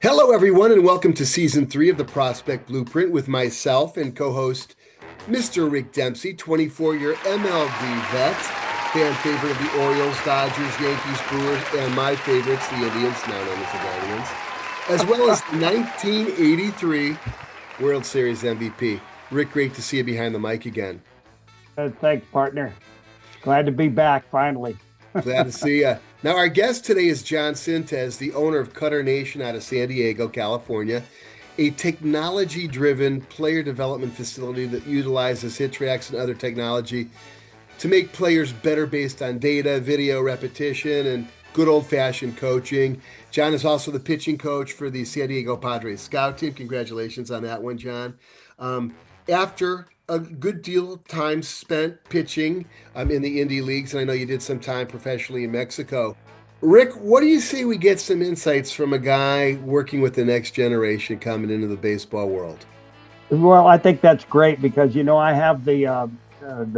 Hello, everyone, and welcome to season 3 of the Prospect Blueprint with myself and co host Mr. Rick Dempsey, 24-year MLB vet, fan favorite of the Orioles, Dodgers, Yankees, Brewers, and my favorites, the Indians, now known as the Guardians, as well as the 1983 World Series MVP. Rick, great to see you behind the mic again. Thanks, partner. Glad to be back finally. Glad to see you. Now, our guest today is Jon Sintes, the owner of Cutternation out of San Diego, California, a technology-driven player development facility that utilizes HitTrax and other technology to make players better based on data, video repetition, and good old-fashioned coaching. Jon is also the pitching coach for the San Diego Padres scout team. Congratulations on that one, Jon. After a good deal of time spent pitching in the indie leagues, and I know you did some time professionally in Mexico. Rick, what do you say we get some insights from a guy working with the next generation coming into the baseball world? Well, I think that's great because I have the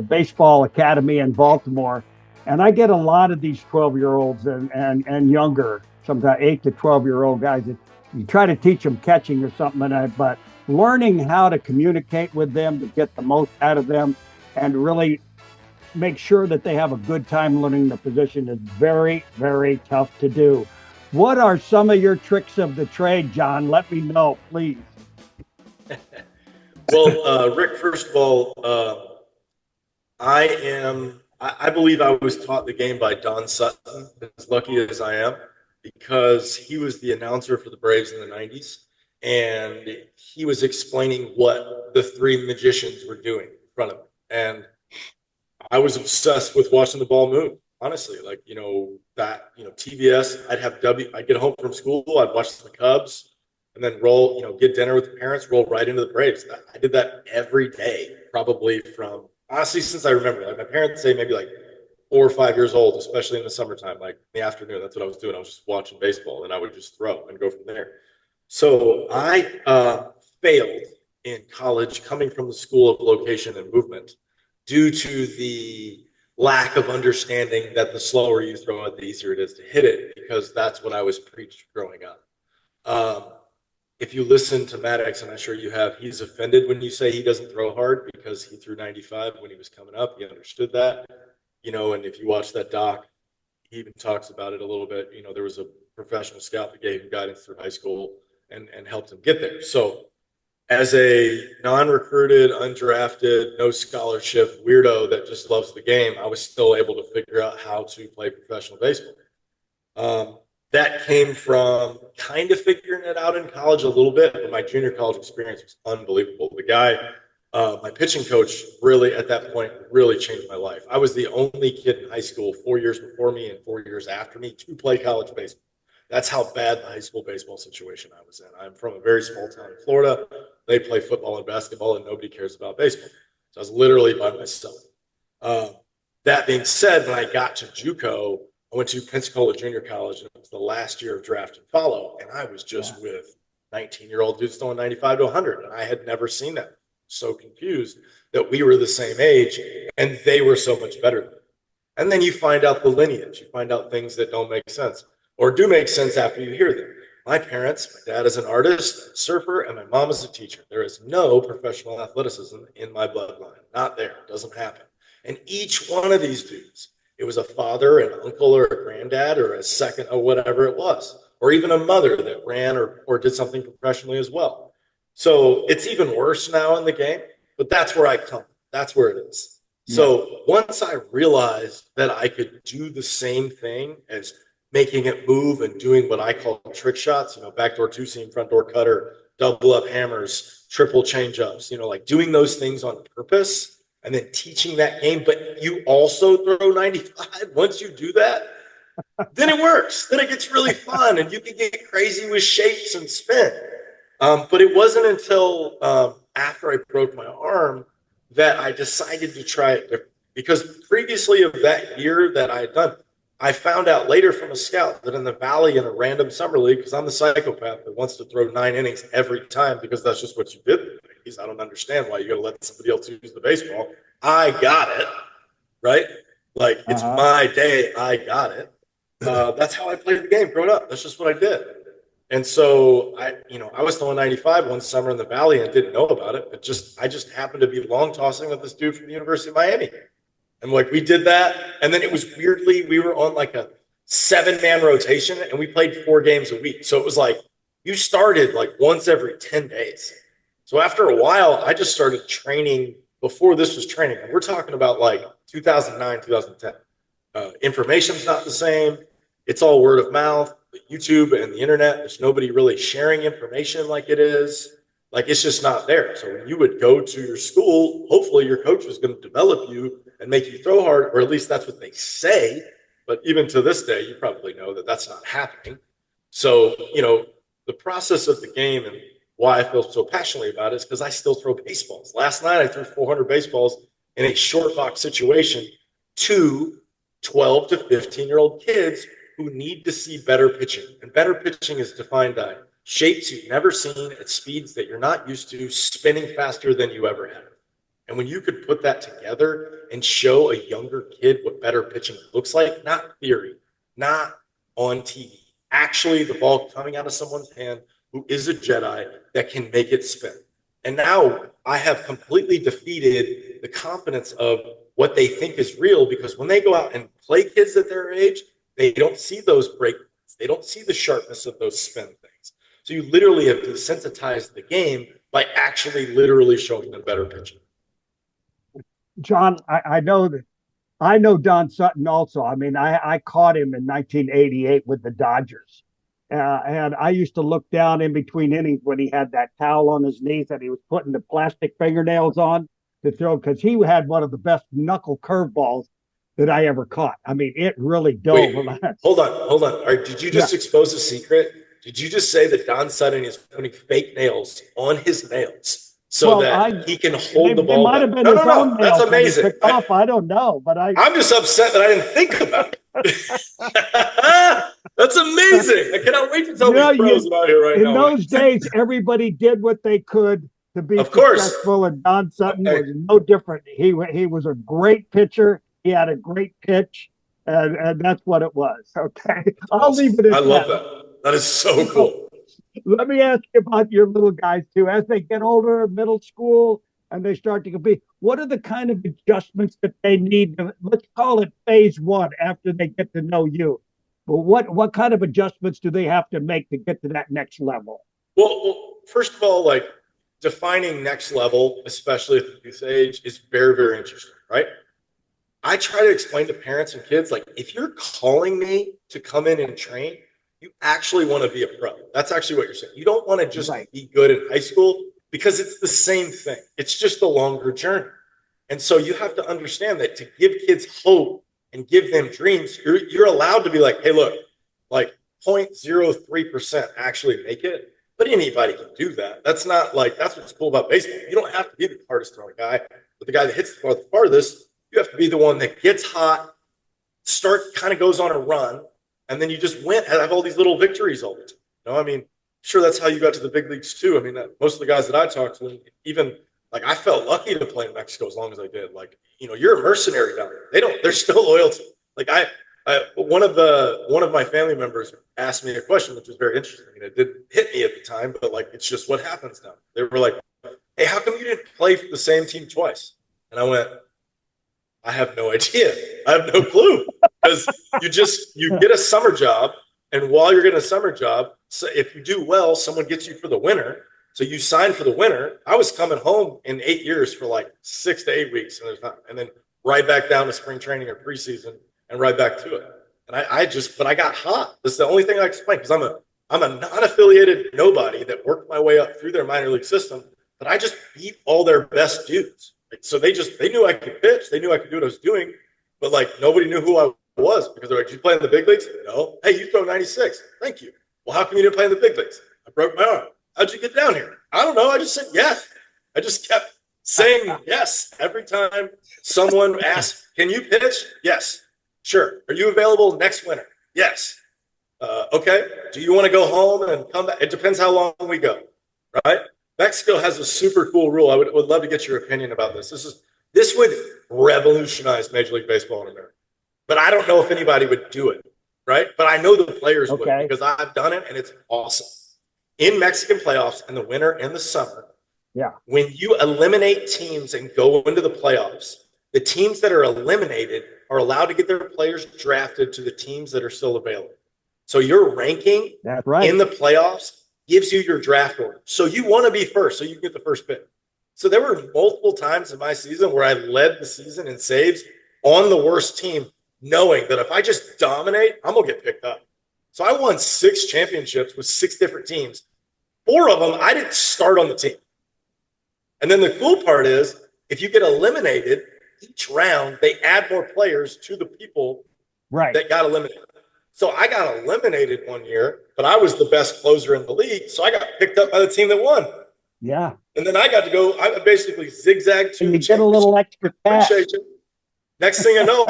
baseball academy in Baltimore, and I get a lot of these 12-year-olds and younger, sometimes 8 to 12-year-old guys. That you try to teach them catching or something, but learning how to communicate with them to get the most out of them and really make sure that they have a good time learning the position is very, very tough to do. What are some of your tricks of the trade, Jon? Let me know, please. Well, Rick, first of all, I believe I was taught the game by Don Sutton, as lucky as I am, because he was the announcer for the Braves in the 90s. And he was explaining what the three magicians were doing in front of him. And I was obsessed with watching the ball move, honestly. TBS, I'd get home from school, I'd watch the Cubs, and then roll, get dinner with the parents, roll right into the Braves. I did that every day, probably from, honestly, since I remember. Like my parents say maybe like 4 or 5 years old, especially in the summertime, like in the afternoon. That's what I was doing. I was just watching baseball, and I would just throw and go from there. So I failed in college coming from the School of Location and Movement due to the lack of understanding that the slower you throw it, the easier it is to hit it, because that's what I was preached growing up. If you listen to Maddox, and I'm sure you have, he's offended when you say he doesn't throw hard because he threw 95 when he was coming up. He understood that, and if you watch that doc, he even talks about it a little bit. There was a professional scout that gave him guidance through high school and helped him get there. So as a non-recruited, undrafted, no scholarship weirdo that just loves the game, I was still able to figure out how to play professional baseball. That came from kind of figuring it out in college a little bit, but my junior college experience was unbelievable. The guy, my pitching coach, really at that point really changed my life. I was the only kid in high school 4 years before me and 4 years after me to play college baseball. That's how bad the high school baseball situation I was in. I'm from a very small town in Florida. They play football and basketball, and nobody cares about baseball. So I was literally by myself. That being said, when I got to JUCO, I went to Pensacola Junior College, and it was the last year of draft and follow, and I was just with 19-year-old dudes throwing 95 to 100, and I had never seen that. So confused that we were the same age, and they were so much better than me. And then you find out the lineage. You find out things that don't make sense or do make sense after you hear them. My parents, my dad is an artist, a surfer, and my mom is a teacher. There is no professional athleticism in my bloodline. Not there. It doesn't happen. And each one of these dudes, it was a father, an uncle, or a granddad, or a second, or whatever it was, or even a mother that ran or did something professionally as well. So it's even worse now in the game, but that's where I come. That's where it is. Yeah. So once I realized that I could do the same thing as making it move and doing what I call trick shots, backdoor two seam, front door cutter, double up hammers, triple change ups, like doing those things on purpose and then teaching that game. But you also throw 95. Once you do that, then it works. Then it gets really fun and you can get crazy with shapes and spin. But it wasn't until after I broke my arm that I decided to try it, because previously of that year that I had done, I found out later from a scout that in the Valley in a random summer league, because I'm the psychopath that wants to throw 9 innings every time because that's just what you did. I don't understand why you got to let somebody else use the baseball. I got it, right? Like, it's my day. I got it. That's how I played the game growing up. That's just what I did. And so I was throwing 95 one summer in the Valley and didn't know about it, but I just happened to be long tossing with this dude from the University of Miami. And like we did that. And then it was weirdly, we were on like a 7-man rotation and we played 4 games a week. So it was like you started like once every 10 days. So after a while, I just started training before this was training. And we're talking about like 2009, 2010. Information's not the same. It's all word of mouth, YouTube and the internet. There's nobody really sharing information like it is. Like it's just not there. So when you would go to your school, hopefully your coach was going to develop you and make you throw hard, or at least that's what they say. But even to this day, you probably know that that's not happening. So, the process of the game and why I feel so passionately about it is because I still throw baseballs. Last night, I threw 400 baseballs in a short box situation to 12 to 15-year-old kids who need to see better pitching. And better pitching is defined by shapes you've never seen at speeds that you're not used to, spinning faster than you ever have. And when you could put that together and show a younger kid what better pitching looks like, not theory, not on TV, actually the ball coming out of someone's hand who is a Jedi that can make it spin. And now I have completely defeated the confidence of what they think is real, because when they go out and play kids at their age, they don't see those break. They don't see the sharpness of those spin things. So you literally have desensitized the game by actually literally showing them better pitching. John, I know that. I know Don Sutton also. I mean, I caught him in 1988 with the Dodgers. And I used to look down in between innings when he had that towel on his knees that he was putting the plastic fingernails on to throw, because he had one of the best knuckle curveballs that I ever caught. I mean, it really dove. Wait, hold on. Right, did you just expose a secret? Did you just say that Don Sutton is putting fake nails on his nails so that he can hold the ball? Might have been no. That's amazing. I don't know, but I'm just upset that I didn't think about it. That's amazing. I cannot wait to tell these pros about here right now. In those days, everybody did what they could to be successful, and Don Sutton was no different. He was a great pitcher. He had a great pitch, and that's what it was. Okay, I'll leave it at that. I love that. That is so cool. Let me ask you about your little guys too. As they get older, middle school, and they start to compete, what are the kind of adjustments that they need? Let's call it phase 1 after they get to know you. But what kind of adjustments do they have to make to get to that next level? Well, first of all, like defining next level, especially at the youth age, is very, very interesting, right? I try to explain to parents and kids, like, if you're calling me to come in and train, you actually want to be a pro. That's actually what you're saying. You don't want to just be good in high school, because it's the same thing. It's just a longer journey. And so you have to understand that to give kids hope and give them dreams, you're allowed to be like, hey, look, like 0.03% actually make it, but anybody can do that. That's not like, that's what's cool about baseball. You don't have to be the hardest throwing guy, but the guy that hits the ball the farthest. You have to be the one that gets hot, kind of goes on a run, and then you just have all these little victories all the time. I mean, sure, that's how you got to the big leagues too. I mean, most of the guys that I talked to, even like, I felt lucky to play in Mexico as long as I did. Like, you're a mercenary down there. They're still loyal to you. Like one of my family members asked me a question, which was very interesting. And it didn't hit me at the time, but like, it's just what happens now. They were like, hey, how come you didn't play for the same team twice? And I went, I have no idea. I have no clue. Because you get a summer job, and while you're getting a summer job, so if you do well, someone gets you for the winter. So you sign for the winter. I was coming home in 8 years for like 6 to 8 weeks, and then right back down to spring training or preseason, and right back to it. And but I got hot. That's the only thing I explain, because I'm a non-affiliated nobody that worked my way up through their minor league system, but I just beat all their best dudes. So they knew I could pitch. They knew I could do what I was doing, but like nobody knew who I was, because they're like, did you play in the big leagues? No. Hey, you throw 96. Thank you. Well, how come you didn't play in the big leagues? I broke my arm. How'd you get down here? I don't know. I just said yes. I just kept saying yes every time someone asked, can you pitch? Yes. Sure. Are you available next winter? Yes. Okay. Do you want to go home and come back? It depends how long we go, right? Mexico has a super cool rule. I would love to get your opinion about this. This would revolutionize Major League Baseball in America, but I don't know if anybody would do it. right? But I know the players would Okay. because I've done it and it's awesome. In Mexican playoffs in the winter and the summer, Yeah. when you eliminate teams and go into the playoffs, the teams that are eliminated are allowed to get their players drafted to the teams that are still available. So your ranking That's right. in the playoffs gives you your draft order. So you want to be first, so you get the first pick. So there were multiple times in my season where I led the season in saves on the worst team, knowing that if I just dominate, I'm going to get picked up. So I won 6 championships with 6 different teams. 4 of them, I didn't start on the team. And then the cool part is, if you get eliminated, each round, they add more players to the people that got eliminated. So I got eliminated one year, but I was the best closer in the league. So I got picked up by the team that won. Yeah. And then I got to go, I basically zigzagged to you get a little extra cash. Next thing I know,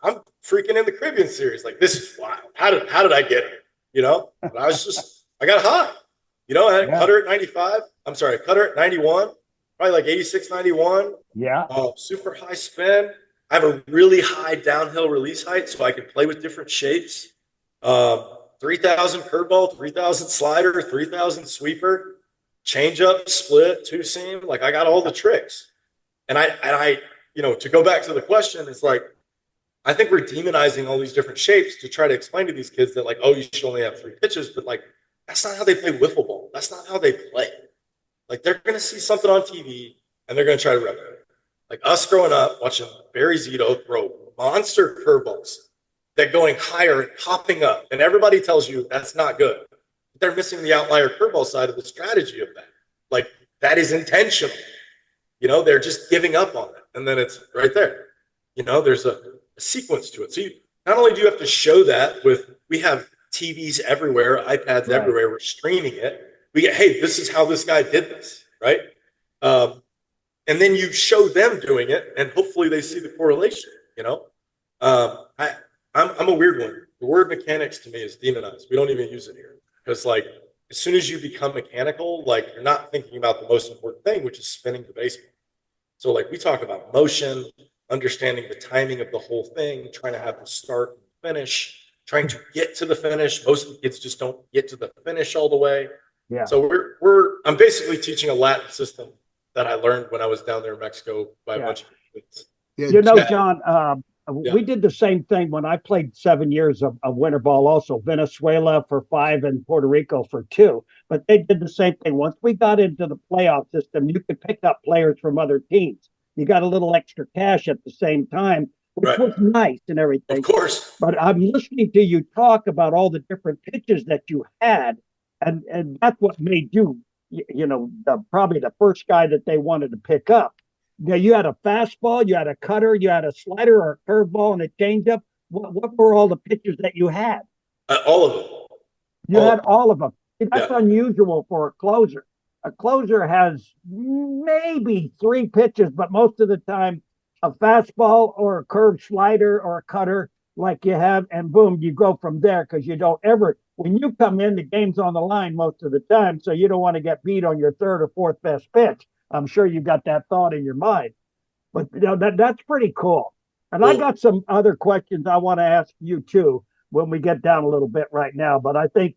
I'm freaking in the Caribbean series. Like, this is wild. How did I get it? You know? But I got hot. You know, I had Cutter at 95. I'm sorry, Cutter at 91. Probably like 86, 91. Yeah. Super high spin. I have a really high downhill release height, so I can play with different shapes. 3,000 curveball, 3,000 slider, 3,000 sweeper, changeup, split, two seam. Like, I got all the tricks. And I, you know, to go back to the question, it's like, I think we're demonizing all these different shapes to try to explain to these kids that, like, oh, you should only have 3 pitches, but like, that's not how they play wiffle ball. That's not how they play. Like, they're going to see something on TV and they're going to try to replicate it. Like us growing up watching Barry Zito throw monster curveballs that going higher and popping up, and everybody tells you that's not good. They're missing the outlier curveball side of the strategy of that. Like, that is intentional. You know, they're just giving up on it, and then it's right there. You know, there's a sequence to it. So you not only do you have to show that we have TVs everywhere, iPads everywhere, we're streaming it. We get, hey, this is how this guy did this, right? And then you show them doing it, and hopefully they see the correlation. You know, I'm a weird one. The word mechanics to me is demonized. We don't even use it here because, like, as soon as you become mechanical, like, you're not thinking about the most important thing, which is spinning the baseball. So, like, we talk about motion, understanding the timing of the whole thing, trying to have the start and finish, trying to get to the finish. Most of the kids just don't get to the finish all the way. Yeah. So I'm basically teaching a Latin system that I learned when I was down there in Mexico by a bunch of kids. Yeah, you know, John, we did the same thing when I played 7 years of winter ball, also Venezuela for 5 and Puerto Rico for 2. But they did the same thing. Once we got into the playoff system, you could pick up players from other teams. You got a little extra cash at the same time, which was nice and everything. Of course. But I'm listening to you talk about all the different pitches that you had, and that's what made you, you know, probably the first guy that they wanted to pick up. Now, you had a fastball, you had a cutter, you had a slider or a curveball and a changeup. What were all the pitches that you had? All of them. You had all of them. That's unusual for a closer. A closer has maybe 3 pitches, but most of the time, a fastball or a curved slider or a cutter like you have, and boom, you go from there because you don't ever, when you come in, the game's on the line most of the time, so you don't want to get beat on your 3rd or 4th best pitch. I'm sure you got that thought in your mind. But you know, that's pretty cool. And I got some other questions I want to ask you too when we get down a little bit right now. But I think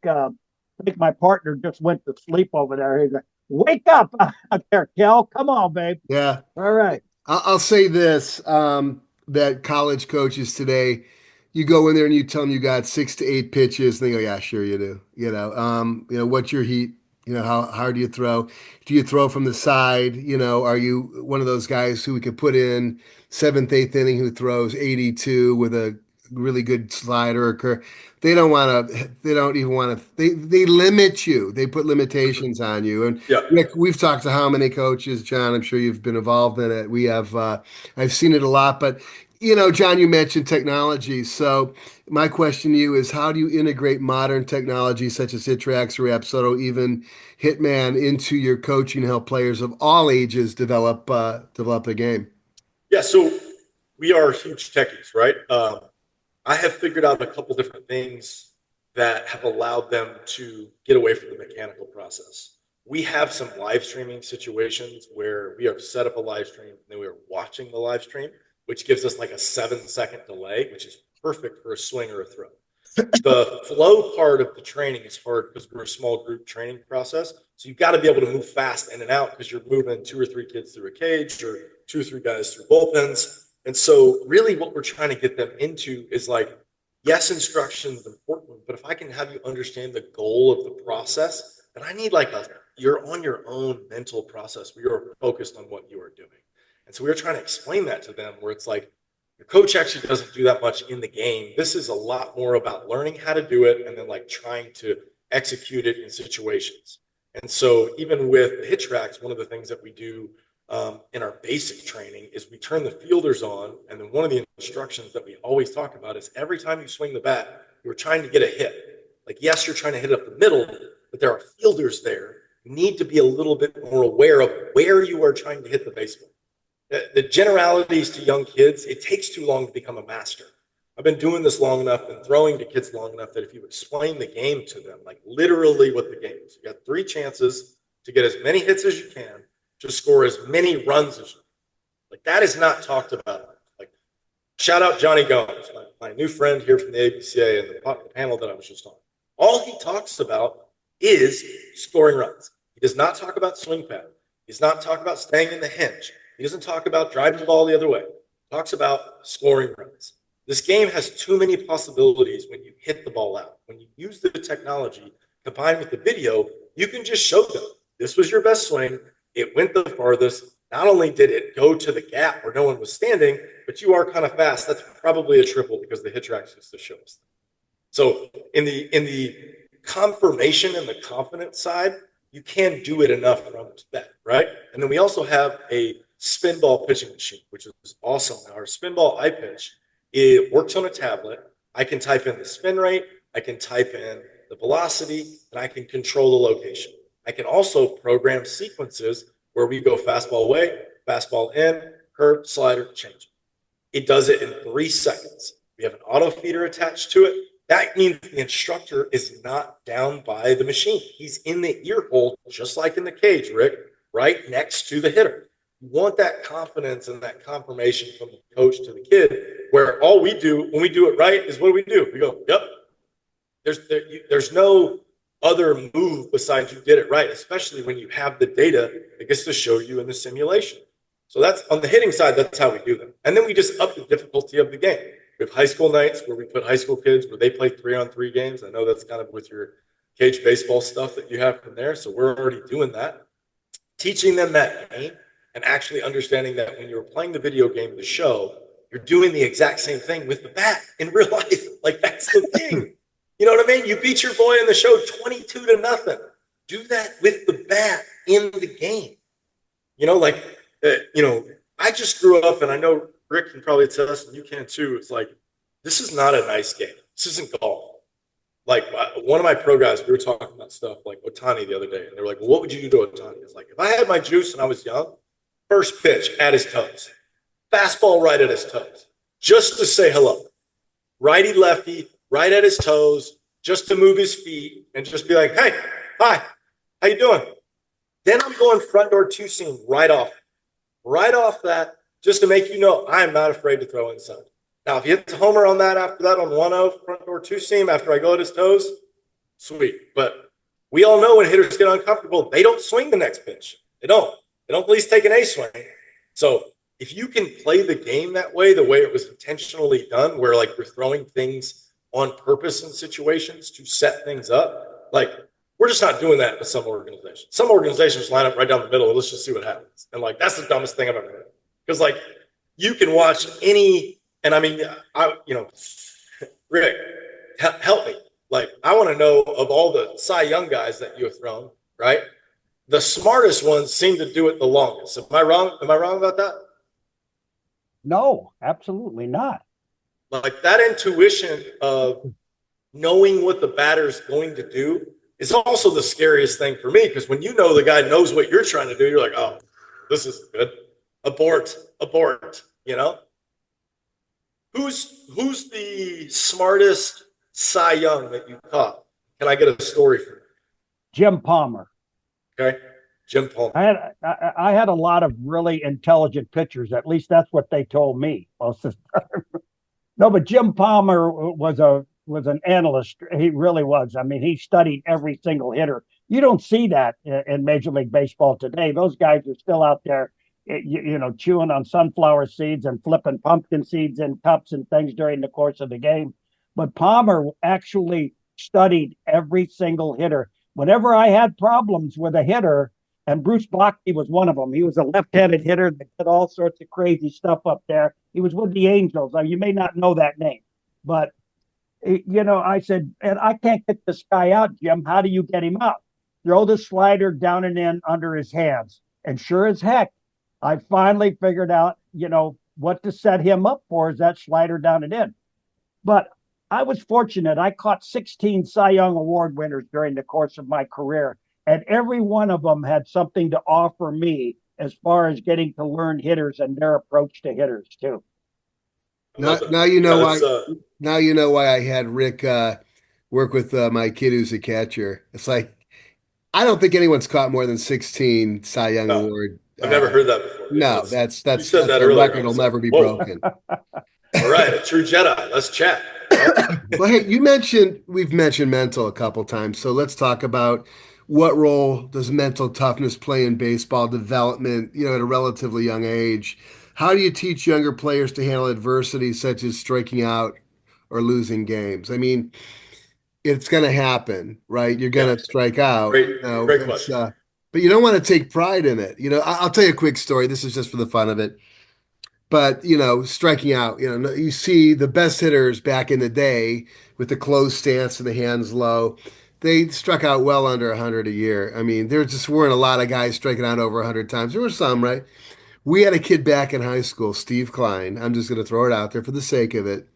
my partner just went to sleep over there. He's like, wake up out there, Kel. Come on, babe. Yeah. All right. I'll say this, that college coaches today, you go in there and you tell them you got 6 to 8 pitches, and they go, yeah, sure you do. You know, what's your heat? You know, how hard do you throw? Do you throw from the side? You know, are you one of those guys who we could put in 7th, 8th inning who throws 82 with a really good slider or curve? They don't want to, they don't even want to, they limit you. They put limitations on you. And Rick, we've talked to how many coaches, John, I'm sure you've been involved in it. We have, I've seen it a lot, but you know, John, you mentioned technology. So my question to you is, how do you integrate modern technology such as HitTrax or Rapsodo, even Hitman, into your coaching to help players of all ages develop their game? Yeah, so we are huge techies, right? I have figured out a couple different things that have allowed them to get away from the mechanical process. We have some live streaming situations where we have set up a live stream and then we are watching the live stream, which gives us like a 7-second delay, which is perfect for a swing or a throw. The flow part of the training is hard because we're a small group training process. So you've got to be able to move fast in and out because you're moving 2 or 3 kids through a cage or 2 or 3 guys through bullpens. And so really what we're trying to get them into is like, yes, instruction is important, but if I can have you understand the goal of the process, then I need like you're on your own mental process where you're focused on what you are doing. And so we were trying to explain that to them where it's like, your coach actually doesn't do that much in the game. This is a lot more about learning how to do it and then like trying to execute it in situations. And so even with the HitTrax, one of the things that we do in our basic training is we turn the fielders on. And then one of the instructions that we always talk about is every time you swing the bat, you're trying to get a hit. Like, yes, you're trying to hit up the middle, but there are fielders there. You need to be a little bit more aware of where you are trying to hit the baseball. The generalities to young kids, it takes too long to become a master. I've been doing this long enough and throwing to kids long enough that if you explain the game to them, like literally what the game is, you got 3 chances to get as many hits as you can to score as many runs as you can. Like that is not talked about. Like shout out Johnny Gomes, my new friend here from the ABCA and the panel that I was just on. All he talks about is scoring runs. He does not talk about swing pattern. He does not talk about staying in the hinge. He doesn't talk about driving the ball the other way. He talks about scoring runs. This game has too many possibilities when you hit the ball out. When you use the technology combined with the video, you can just show them this was your best swing. It went the farthest. Not only did it go to the gap where no one was standing, but you are kind of fast. That's probably a triple because the HitTrax used to show us that. So in the confirmation and the confidence side, you can't do it enough from that, right? And then we also have a Spinball pitching machine, which is awesome. Now, our Spinball iPitch, it works on a tablet. I can type in the spin rate, I can type in the velocity, and I can control the location. I can also program sequences where we go fastball away, fastball in, curve, slider, change. It does it in 3 seconds. We have an auto feeder attached to it. That means the instructor is not down by the machine. He's in the ear hole, just like in the cage, Rick, right next to the hitter. You want that confidence and that confirmation from the coach to the kid, where all we do when we do it right is what do? We go, yep. There's no other move besides you did it right, especially when you have the data that gets to show you in the simulation. So that's on the hitting side, that's how we do them. And then we just up the difficulty of the game. We have high school nights where we put high school kids where they play 3-on-3 games. I know that's kind of with your cage baseball stuff that you have from there. So we're already doing that. Teaching them that game and actually understanding that when you're playing the video game, the show, you're doing the exact same thing with the bat in real life. Like that's the thing. You know what I mean? You beat your boy in the show 22-0. Do that with the bat in the game. You know, like, I just grew up, and I know Rick can probably attest, and you can too. It's like, this is not a nice game. This isn't golf. Like, one of my pro guys, we were talking about stuff like Ohtani the other day, and they were like, well, what would you do to Ohtani? It's like, if I had my juice and I was young, first pitch at his toes, fastball right at his toes, just to say hello. Righty, lefty, right at his toes, just to move his feet and just be like, hey, hi, how you doing? Then I'm going front door 2-seam right off that, just to make you know I'm not afraid to throw inside. Now, if he hits a homer on that after that on 1-0, front door 2-seam after I go at his toes, sweet. But we all know when hitters get uncomfortable, they don't swing the next pitch. They don't at least take an A swing. So if you can play the game that way, the way it was intentionally done, where like you're throwing things on purpose in situations to set things up, like we're just not doing that with some organizations. Some organizations line up right down the middle and let's just see what happens. And like, that's the dumbest thing I've ever heard. Because like you can watch any, and I mean, Rick, help me. Like, I want to know of all the Cy Young guys that you have thrown, right? The smartest ones seem to do it the longest. Am I wrong? Am I wrong about that? No, absolutely not. Like that intuition of knowing what the batter's going to do is also the scariest thing for me, because when you know the guy knows what you're trying to do, you're like, oh, this isn't good. Abort, you know? Who's the smartest Cy Young that you caught? Can I get a story from you? Jim Palmer. Okay. Jim Palmer. I had a lot of really intelligent pitchers. At least that's what they told me most of the time. No, but Jim Palmer was was an analyst. He really was. I mean, he studied every single hitter. You don't see that in Major League Baseball today. Those guys are still out there, chewing on sunflower seeds and flipping pumpkin seeds in cups and things during the course of the game. But Palmer actually studied every single hitter. Whenever I had problems with a hitter, and Bruce Bochy was one of them. He was a left-handed hitter that did all sorts of crazy stuff up there. He was with the Angels. You may not know that name, but I said, and I can't get this guy out, Jim. How do you get him out? Throw the slider down and in under his hands. And sure as heck, I finally figured out, what to set him up for is that slider down and in. But I was fortunate. I caught 16 Cy Young Award winners during the course of my career, and every one of them had something to offer me as far as getting to learn hitters and their approach to hitters too. Now you know why. Now you know why I had Rick work with my kid who's a catcher. It's like I don't think anyone's caught more than 16 Cy Young Award. I've never heard that before. No, that's you said that a earlier. record will never be broken. All right, a true Jedi. Let's chat. Well, hey, we've mentioned mental a couple times, so let's talk about what role does mental toughness play in baseball development, at a relatively young age? How do you teach younger players to handle adversity such as striking out or losing games? I mean, it's going to happen, right? You're going to strike out. Great question. But you don't want to take pride in it. I'll tell you a quick story. This is just for the fun of it. But, striking out, you see the best hitters back in the day with the closed stance and the hands low, they struck out well under 100 a year. I mean, there just weren't a lot of guys striking out over 100 times. There were some, right? We had a kid back in high school, Steve Klein. I'm just going to throw it out there for the sake of it.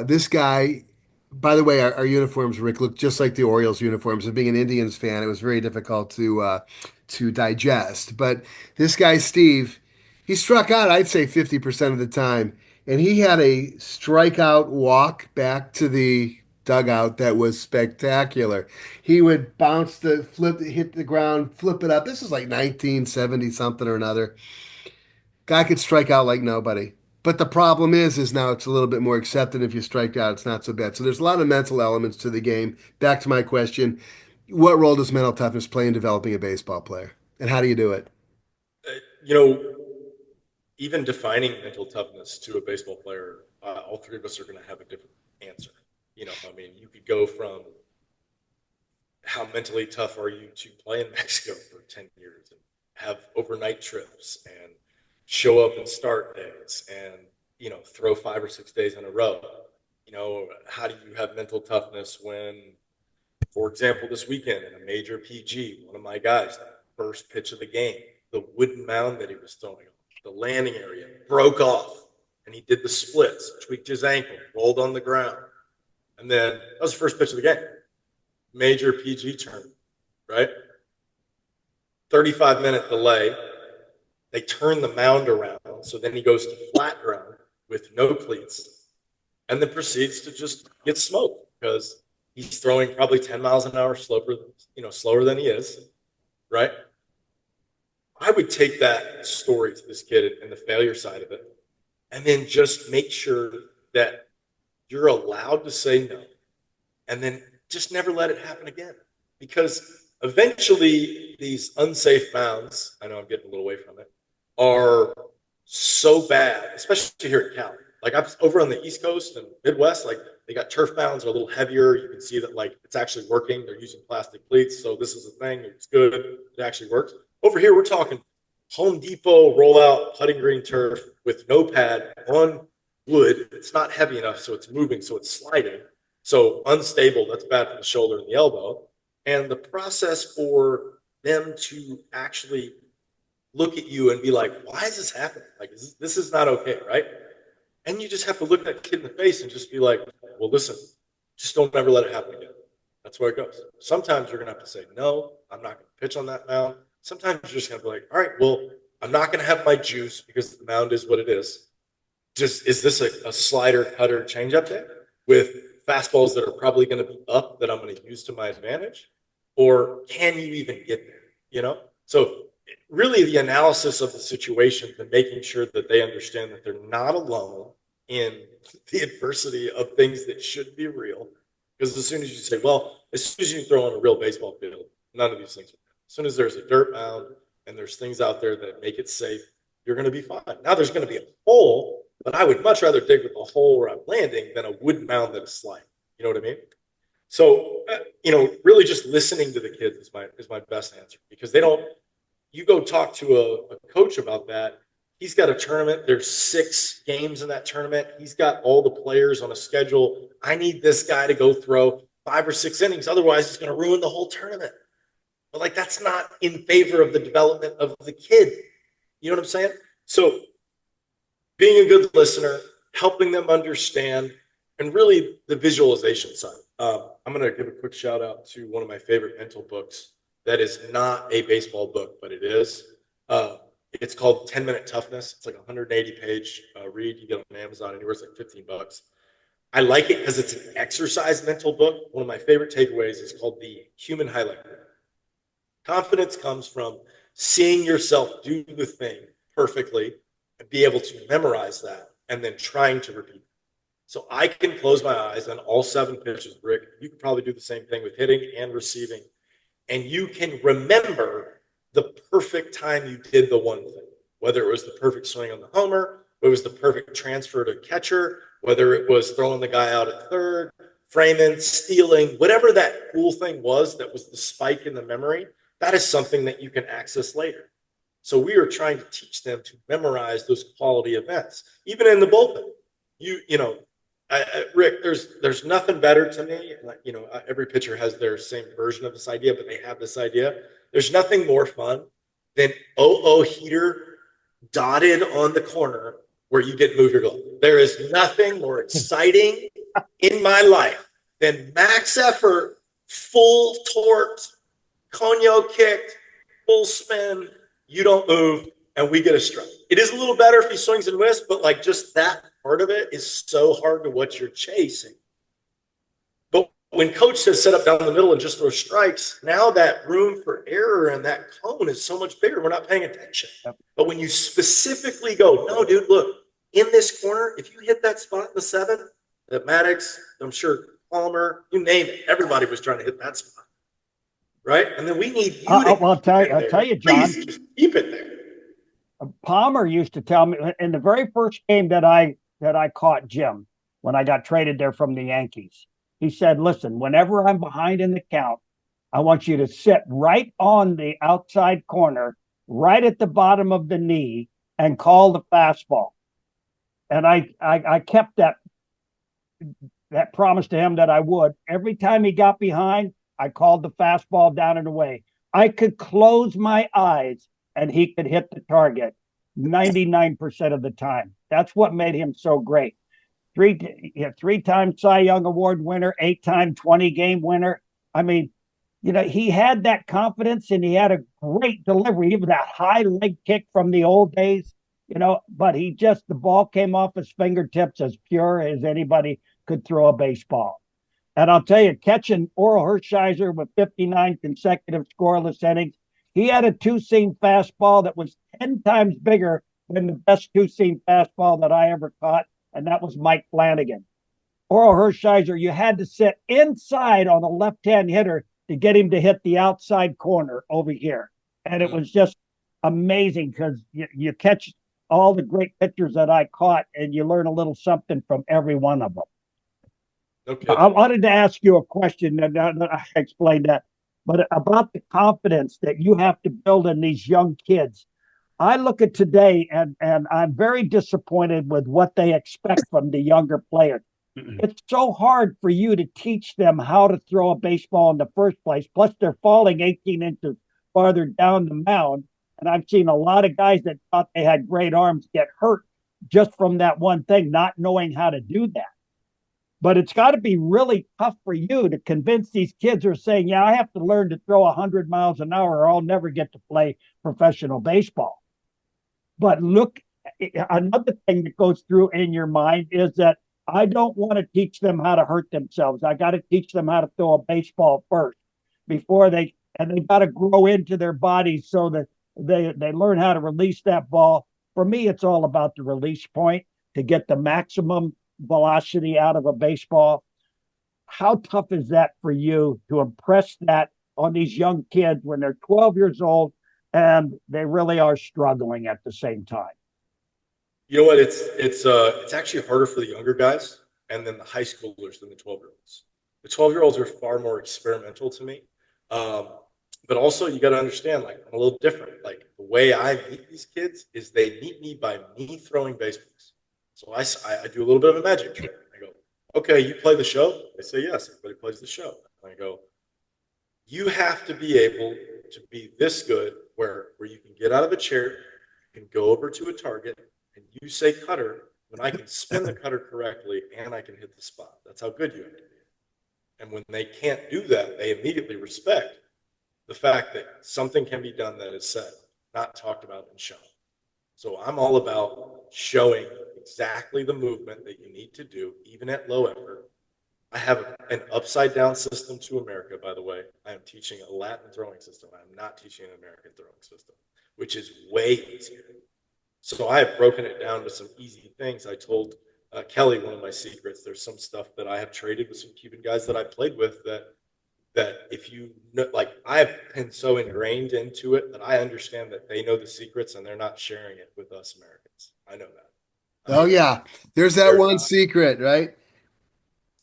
This guy, by the way, our uniforms, Rick, look just like the Orioles uniforms. And being an Indians fan, it was very difficult to digest. But this guy, Steve, he struck out, I'd say 50% of the time. And he had a strikeout walk back to the dugout that was spectacular. He would bounce hit the ground, flip it up. This is like 1970 something or another. Guy could strike out like nobody. But the problem is now it's a little bit more accepted. If you strike out, it's not so bad. So there's a lot of mental elements to the game. Back to my question, what role does mental toughness play in developing a baseball player? And how do you do it? Even defining mental toughness to a baseball player, all three of us are going to have a different answer. You could go from how mentally tough are you to play in Mexico for 10 years and have overnight trips and show up and start days and, throw 5 or 6 days in a row. How do you have mental toughness when, for example, this weekend in a major PG, one of my guys, the first pitch of the game, the wooden mound that he was throwing on, the landing area broke off and he did the splits, tweaked his ankle, rolled on the ground. And then that was the first pitch of the game. Major PG tournament, right? 35-minute delay. They turn the mound around. So then he goes to flat ground with no cleats and then proceeds to just get smoked because he's throwing probably 10 miles an hour slower than he is, right? I would take that story to this kid and the failure side of it and then just make sure that you're allowed to say no and then just never let it happen again. Because eventually these unsafe mounds, I know I'm getting a little away from it, are so bad, especially here at Cali. Like I'm over on the East Coast and Midwest, like they got turf mounds, are a little heavier. You can see that like it's actually working. They're using plastic cleats. So this is a thing. It's good. It actually works. Over here, we're talking Home Depot rollout putting green turf with no pad on wood. It's not heavy enough, so it's moving, so it's sliding. So unstable, that's bad for the shoulder and the elbow. And the process for them to actually look at you and be like, why is this happening? Like, this is not okay, right? And you just have to look that kid in the face and just be like, well, listen, just don't ever let it happen again. That's where it goes. Sometimes you're going to have to say, no, I'm not going to pitch on that mound. Sometimes you're just going to be like, all right, well, I'm not going to have my juice because the mound is what it is. Just, is this a slider, cutter, changeup day with fastballs that are probably going to be up that I'm going to use to my advantage? Or can you even get there? So really the analysis of the situation and making sure that they understand that they're not alone in the adversity of things that should be real. Because as soon as you say, well, as soon as you throw on a real baseball field, none of these things are. As soon as there's a dirt mound and there's things out there that make it safe, you're going to be fine. Now there's going to be a hole, but I would much rather dig with a hole where I'm landing than a wood mound that is sliding. You know what I mean? So, really just listening to the kids is my best answer, because they don't, you go talk to a coach about that. He's got a tournament. There's 6 games in that tournament. He's got all the players on a schedule. I need this guy to go throw 5 or 6 innings. Otherwise, it's going to ruin the whole tournament. But like, that's not in favor of the development of the kid. You know what I'm saying? So being a good listener, helping them understand, and really the visualization side. I'm going to give a quick shout out to one of my favorite mental books that is not a baseball book, but it is. It's called 10-Minute Toughness. It's like a 180-page read. You get on Amazon anywhere. It's like $15. I like it because it's an exercise mental book. One of my favorite takeaways is called the Human Highlight Reel. Confidence comes from seeing yourself do the thing perfectly and be able to memorize that and then trying to repeat it. So I can close my eyes on all 7 pitches, Rick. You could probably do the same thing with hitting and receiving. And you can remember the perfect time you did the one thing, whether it was the perfect swing on the homer, whether it was the perfect transfer to catcher, whether it was throwing the guy out at third, framing, stealing, whatever that cool thing was that was the spike in the memory, that is something that you can access later. So we are trying to teach them to memorize those quality events, even in the bullpen. Rick, there's nothing better to me. Every pitcher has their same version of this idea, but they have this idea. There's nothing more fun than heater dotted on the corner where you get move your glove. There is nothing more exciting in my life than max effort, full torque, conyo kicked, full spin, you don't move, and we get a strike. It is a little better if he swings and misses, but like just that part of it is so hard to what you're chasing. But when coach says set up down the middle and just throw strikes, now that room for error and that cone is so much bigger. We're not paying attention. Yep. But when you specifically go, no, dude, look, in this corner, if you hit that spot in the 7th, that Maddox, I'm sure Palmer, you name it, everybody was trying to hit that spot. Right? And then we need you to I'll tell you, John. Please just keep it there. Palmer used to tell me in the very first game that I caught Jim when I got traded there from the Yankees. He said, listen, whenever I'm behind in the count, I want you to sit right on the outside corner, right at the bottom of the knee, and call the fastball. And I kept that promise to him that I would. Every time he got behind, I called the fastball down and away. I could close my eyes and he could hit the target 99% of the time. That's what made him so great. 3-time Cy Young Award winner, 8-time 20-game winner. I mean, he had that confidence and he had a great delivery, even that high leg kick from the old days, but the ball came off his fingertips as pure as anybody could throw a baseball. And I'll tell you, catching Oral Hershiser with 59 consecutive scoreless innings, he had a 2-seam fastball that was 10 times bigger than the best 2-seam fastball that I ever caught, and that was Mike Flanagan. Oral Hershiser, you had to sit inside on a left-hand hitter to get him to hit the outside corner over here. And it was just amazing because you catch all the great pitchers that I caught, and you learn a little something from every one of them. Okay. I wanted to ask you a question, and I explained that, but about the confidence that you have to build in these young kids. I look at today, and I'm very disappointed with what they expect from the younger players. Mm-hmm. It's so hard for you to teach them how to throw a baseball in the first place. Plus, they're falling 18 inches farther down the mound, and I've seen a lot of guys that thought they had great arms get hurt just from that one thing, not knowing how to do that. But it's got to be really tough for you to convince these kids who are saying, yeah, I have to learn to throw 100 miles an hour or I'll never get to play professional baseball. But look, another thing that goes through in your mind is that I don't want to teach them how to hurt themselves. I got to teach them how to throw a baseball first before they've got to grow into their bodies so that they learn how to release that ball. For me, it's all about the release point. to get the maximum velocity out of a baseball. How tough is that for you to impress that on these young kids when they're 12 years old and they really are struggling at the same time? You know what? It's actually harder for the younger guys and then the high schoolers than the 12-year-olds. The 12-year-olds are far more experimental to me. Um, but also you got to understand, like, I'm a little different. Like, the way I meet these kids is they meet me by me throwing baseballs. So I do a little bit of a magic trick. I go, okay, you play the show? They say yes, everybody plays the show. I go, you have to be able to be this good where you can get out of a chair, you can go over to a target, and you say cutter, when I can spin the cutter correctly and I can hit the spot. That's how good you have to be. And when they can't do that, they immediately respect the fact that something can be done that is said, not talked about and shown. So I'm all about showing exactly the movement that you need to do, even at low effort. I have an upside down system to America, by the way. I am teaching a Latin throwing system. I am not teaching an American throwing system, which is way easier. So I have broken it down to some easy things. I told Kelly one of my secrets. There's some stuff that I have traded with some Cuban guys that I played with that if you know, like, I have been so ingrained into it that I understand that they know the secrets and they're not sharing it with us Americans. I know that. Oh yeah, there's that They're one not, secret, right?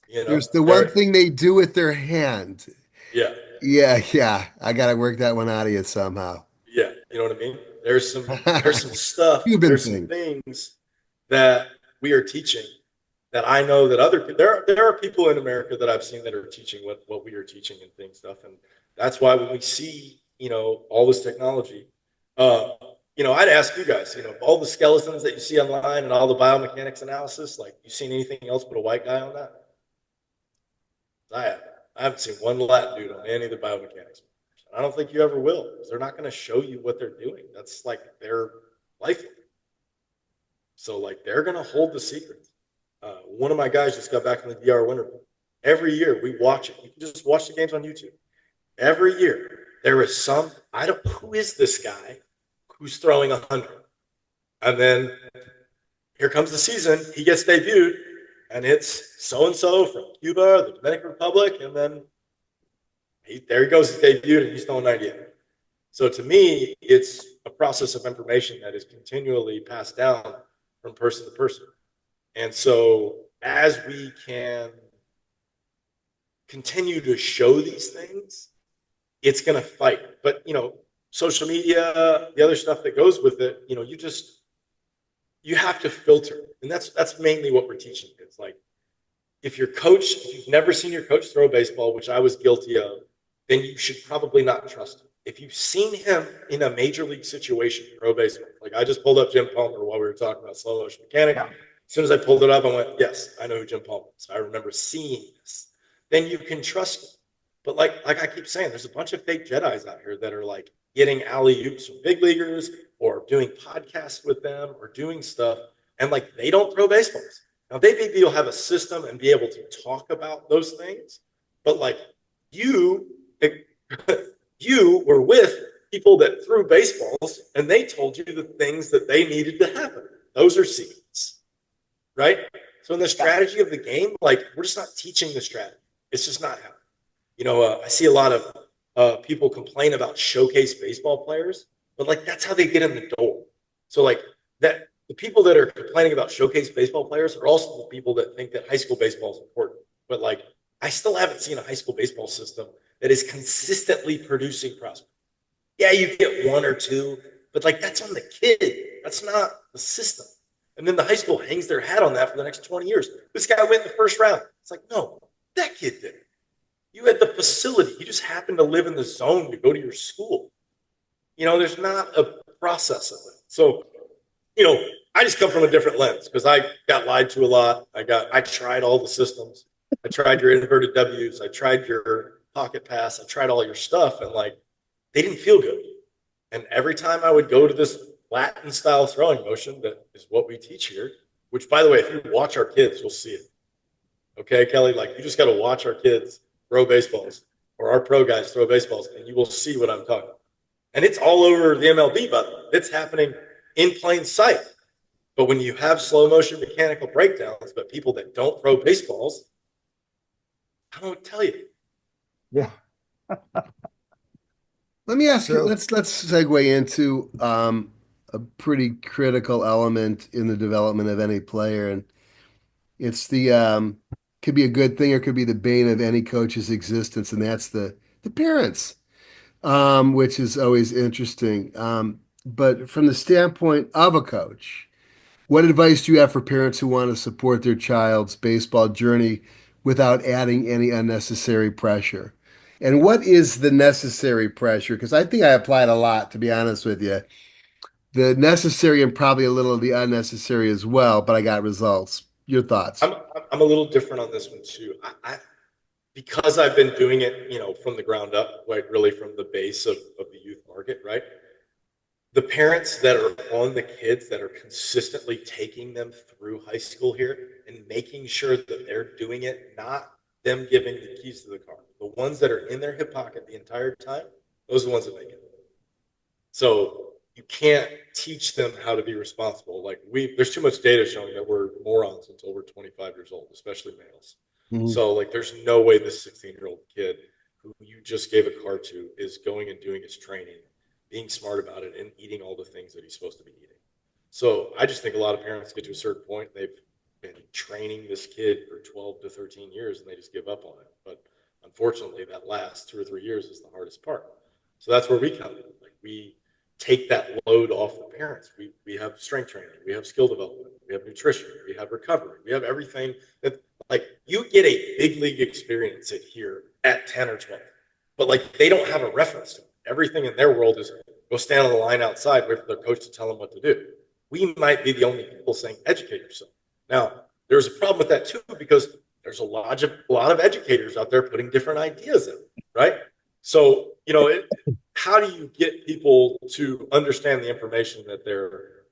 you know, There's the one thing they do with their hand. yeah, Yeah, yeah. I gotta work that one out of you somehow. yeah. You know what I mean? There's some stuff, Cuban there's some thing. things that we are teaching that I know that there are people in America that I've seen that are teaching what we are teaching and things stuff, and that's why when we see, you know, all this technology, uh, you know, I'd ask you guys, you know, all the skeletons that you see online and all the biomechanics analysis, like, you seen anything else but a white guy on that? I haven't. I haven't seen one Latin dude on any of the biomechanics. I don't think you ever will, because they're not going to show you what they're doing. That's like their life. So, like, they're going to hold the secret. One of my guys just got back from the DR Winter Bowl. Every year we watch it. You can just watch the games on YouTube. Every year there is some, who is this guy who's throwing 100? And then here comes the season. He gets debuted, and it's so-and-so from Cuba, the Dominican Republic, and then there he goes, he's debuted, and he's throwing 98. So to me, it's a process of information that is continually passed down from person to person. And so as we can continue to show these things, it's going to fight. But, you know, social media, the other stuff that goes with it, you know, you have to filter. And that's mainly what we're teaching. It's like, if you've never seen your coach throw a baseball, which I was guilty of, then you should probably not trust him. If you've seen him in a major league situation throw a baseball, like, I just pulled up Jim Palmer while we were talking about slow motion mechanics. Yeah. As soon as I pulled it up, I went, yes, I know who Jim Palmer is. I remember seeing this. Then you can trust him. But like I keep saying, there's a bunch of fake Jedis out here that are like getting alley-oops from big leaguers or doing podcasts with them or doing stuff, and like, they don't throw baseballs. Now, they maybe will have a system and be able to talk about those things, but like, you were with people that threw baseballs and they told you the things that they needed to happen. Those are secrets, right? So in the strategy of the game, like, we're just not teaching the strategy. It's just not happening. You know, I see a lot of people complain about showcase baseball players, but like, that's how they get in the door. So like, that the people that are complaining about showcase baseball players are also the people that think that high school baseball is important. But like, I still haven't seen a high school baseball system that is consistently producing prospects. Yeah, you get one or two, but like, that's on the kid. That's not the system. And then the high school hangs their hat on that for the next 20 years. This guy went in the first round. It's like, no, that kid did. You had the facility. You just happened to live in the zone to go to your school. You know, there's not a process of it. So, you know, I just come from a different lens because I got lied to a lot. I tried all the systems. I tried your inverted W's. I tried your pocket pass. I tried all your stuff, and like, they didn't feel good. And every time I would go to this Latin style throwing motion that is what we teach here, which, by the way, if you watch our kids, you'll see it. Okay, Kelly, like, you just got to watch our kids throw baseballs, or our pro guys throw baseballs, and you will see what I'm talking about. And it's all over the MLB, by the way. It's happening in plain sight. But when you have slow motion mechanical breakdowns, but people that don't throw baseballs, I don't tell you. Yeah, Let me ask you, true. let's segue into a pretty critical element in the development of any player, and it's the could be a good thing or could be the bane of any coach's existence, and that's the parents, which is always interesting. But from the standpoint of a coach, what advice do you have for parents who want to support their child's baseball journey without adding any unnecessary pressure? And what is the necessary pressure? Because I think I applied a lot, to be honest with you. The necessary and probably a little of the unnecessary as well, but I got results. Your thoughts? I'm I'm a little different on this one too. Because I've been doing it, from the ground up, like really from the base of the youth market, right? The parents that are on the kids that are consistently taking them through high school here and making sure that they're doing it, not them giving the keys to the car. The ones that are in their hip pocket the entire time, those are the ones that make it. So you can't teach them how to be responsible. Like there's too much data showing that we're morons until we're 25 years old, especially males. Mhm. So like, there's no way this 16-year-old kid who you just gave a car to is going and doing his training, being smart about it, and eating all the things that he's supposed to be eating. So I just think a lot of parents get to a certain point, they've been training this kid for 12 to 13 years, and they just give up on it. But unfortunately, that last 2 or 3 years is the hardest part. So that's where we come in. Like, we take that load off the parents. We have strength training, we have skill development, we have nutrition, we have recovery, we have everything that, like, you get a big league experience at here at 10 or 12, but like, they don't have a reference to it. Everything in their world is go stand on the line outside, wait for their coach to tell them what to do. We might be the only people saying educate yourself. Now, there's a problem with that too, because there's a lot of educators out there putting different ideas in, right? So, how do you get people to understand the information that they're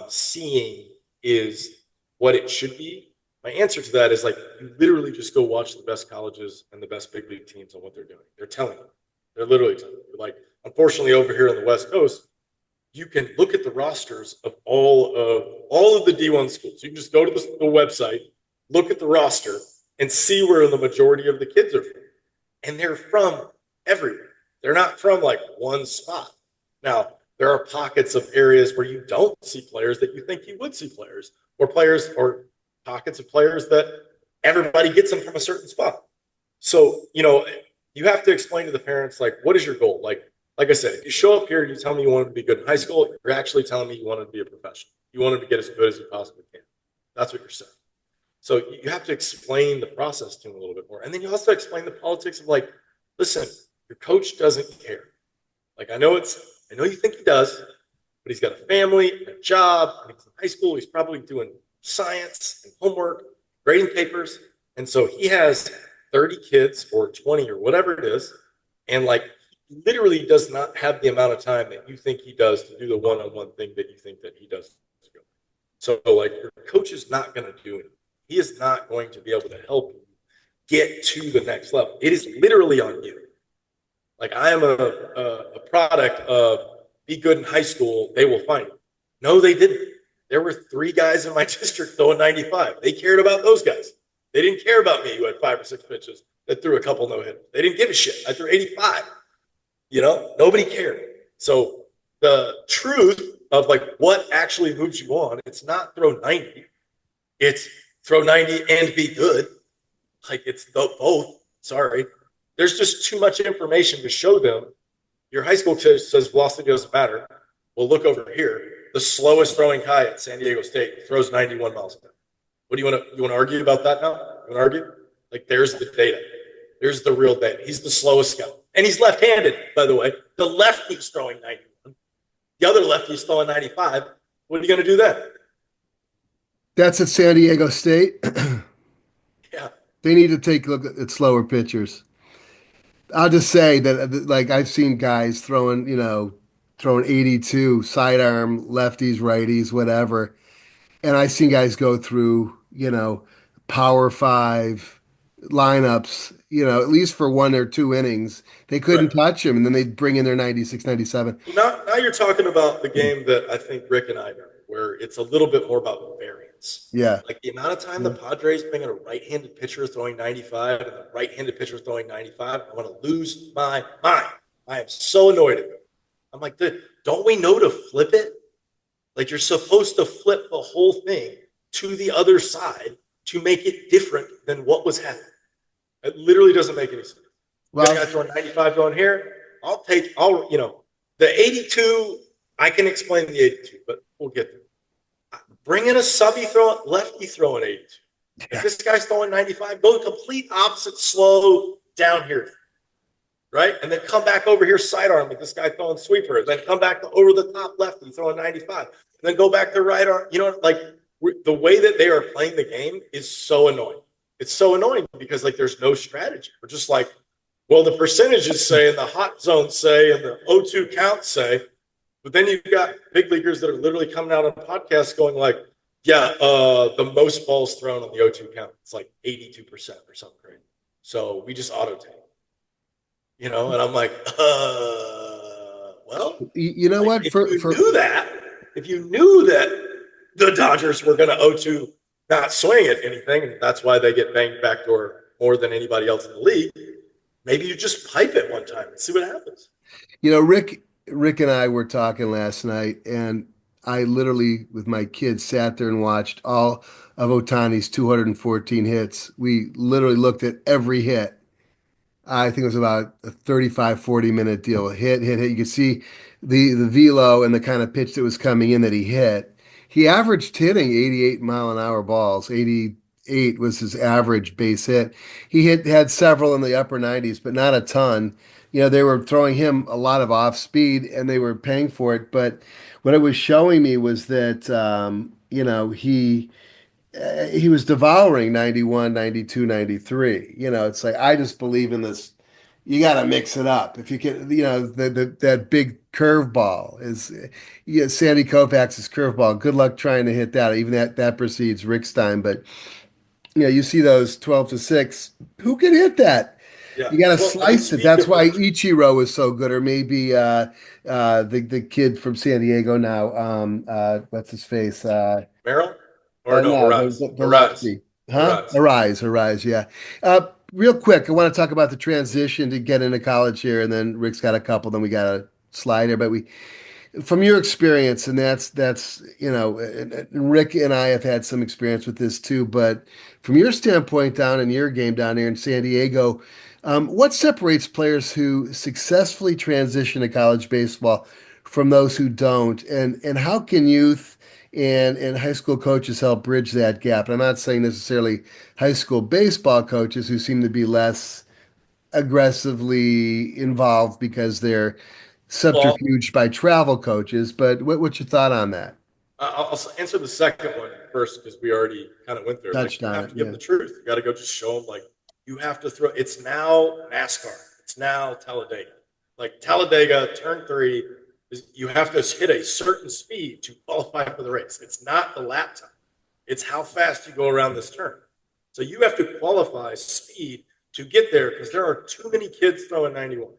seeing is what it should be? My answer to that is, like, you literally just go watch the best colleges and the best big league teams on what they're doing. They're telling you. They're literally telling you. Like, unfortunately, over here on the West Coast, you can look at the rosters of all of the D1 schools. You can just go to the website, look at the roster, and see where the majority of the kids are from. And they're from everywhere. They're not from like one spot. Now, there are pockets of areas where you don't see players that you think you would see players, or pockets of players that everybody gets them from a certain spot. So, you have to explain to the parents, like, what is your goal? Like I said, if you show up here and you tell me you wanted to be good in high school, you're actually telling me you wanted to be a professional. You wanted to get as good as you possibly can. That's what you're saying. So you have to explain the process to them a little bit more. And then you also explain the politics of, like, listen, your coach doesn't care. Like, I know you think he does, but he's got a family and a job, and he's in high school. He's probably doing science and homework, grading papers. And so he has 30 kids or 20 or whatever it is. And, like, he literally does not have the amount of time that you think he does to do the one-on-one thing that you think that he does. So, like, your coach is not going to do it. He is not going to be able to help you get to the next level. It is literally on you. Like, I am a product of be good in high school, they will find you. No, they didn't. There were 3 guys in my district throwing 95. They cared about those guys. They didn't care about me, who had 5 or 6 pitches that threw a couple no-hitters. They didn't give a shit. I threw 85. Nobody cared. So the truth of, like, what actually moves you on, it's not throw 90. It's throw 90 and be good. Like, it's both. Sorry. There's just too much information to show them. Your high school kid says velocity doesn't matter. Well, look over here. The slowest throwing guy at San Diego State throws 91 miles an hour. What do you want to argue about that now? You want to argue? Like, there's the data. There's the real data. He's the slowest guy. And he's left-handed, by the way. The lefty's throwing 91. The other lefty's throwing 95. What are you going to do then? That's at San Diego State. Yeah. They need to take a look at slower pitchers. I'll just say that, like, I've seen guys throwing 82 sidearm, lefties, righties, whatever. And I've seen guys go through, power five lineups, at least for 1 or 2 innings. They couldn't Right. touch him. And then they'd bring in their 96, 97. Now you're talking about the game that I think Rick and I know, where it's a little bit more about variance. Yeah. Like the amount of time the Padres bring in a right-handed pitcher throwing 95 and a right-handed pitcher throwing 95, I want to lose my mind. I am so annoyed at it. I'm like, don't we know to flip it? Like you're supposed to flip the whole thing to the other side to make it different than what was happening. It literally doesn't make any sense. Well, you got a guy throwing 95 going here. The 82, I can explain the 82, but we'll get there. Bring in a subby lefty throwing 82. If this guy's throwing 95, go the complete opposite slow down here. Right? And then come back over here sidearm with this guy throwing sweeper. Then come back to over the top lefty throwing 95. And then go back to right arm. The way that they are playing the game is so annoying. It's so annoying because there's no strategy. We're just like, well, the percentages say and the hot zones say and the O2 counts say. But then you've got big leaguers that are literally coming out on podcasts going like, the most balls thrown on the O2 count. It's like 82% or something crazy. So we just auto take. And I'm like, well, you know what? If you knew that the Dodgers were going to 0-2 not swing at anything, and that's why they get banged backdoor more than anybody else in the league, maybe you just pipe it one time and see what happens. Rick and I were talking last night, and I literally, with my kids, sat there and watched all of Ohtani's 214 hits. We literally looked at every hit. I think it was about a 35, 40-minute deal. Hit. You could see the velo and the kind of pitch that was coming in that he hit. He averaged hitting 88-mile-an-hour balls. 88 was his average base hit. He had several in the upper 90s, but not a ton. They were throwing him a lot of off speed, and they were paying for it. But what it was showing me was that, he was devouring 91, 92, 93. It's like, I just believe in this. You got to mix it up. If you can, that big curveball is, Sandy Koufax's curveball. Good luck trying to hit that. Even that precedes Rick's time. But, you see those 12-6. Who can hit that? Yeah. You got to slice it. That's why Ichiro is so good, or maybe the kid from San Diego now. What's his face? Merrill? Or no, Arise. The lefty. Huh? Arise, yeah. Real quick, I want to talk about the transition to get into college here, and then Rick's got a couple, then we got a slider. But from your experience, and that's and Rick and I have had some experience with this too, but from your standpoint down in your game down here in San Diego, what separates players who successfully transition to college baseball from those who don't, and how can youth and high school coaches help bridge that gap? And I'm not saying necessarily high school baseball coaches who seem to be less aggressively involved because they're subterfuged by travel coaches, but what's your thought on that? I'll answer the second one first because we already kind of went there. Touched you on have it, to give them the truth. You got to go just show them, you have to throw. It's now NASCAR. It's now Talladega. Talladega, turn 3, you have to hit a certain speed to qualify for the race. It's not the lap time. It's how fast you go around this turn. So you have to qualify speed to get there because there are too many kids throwing 91.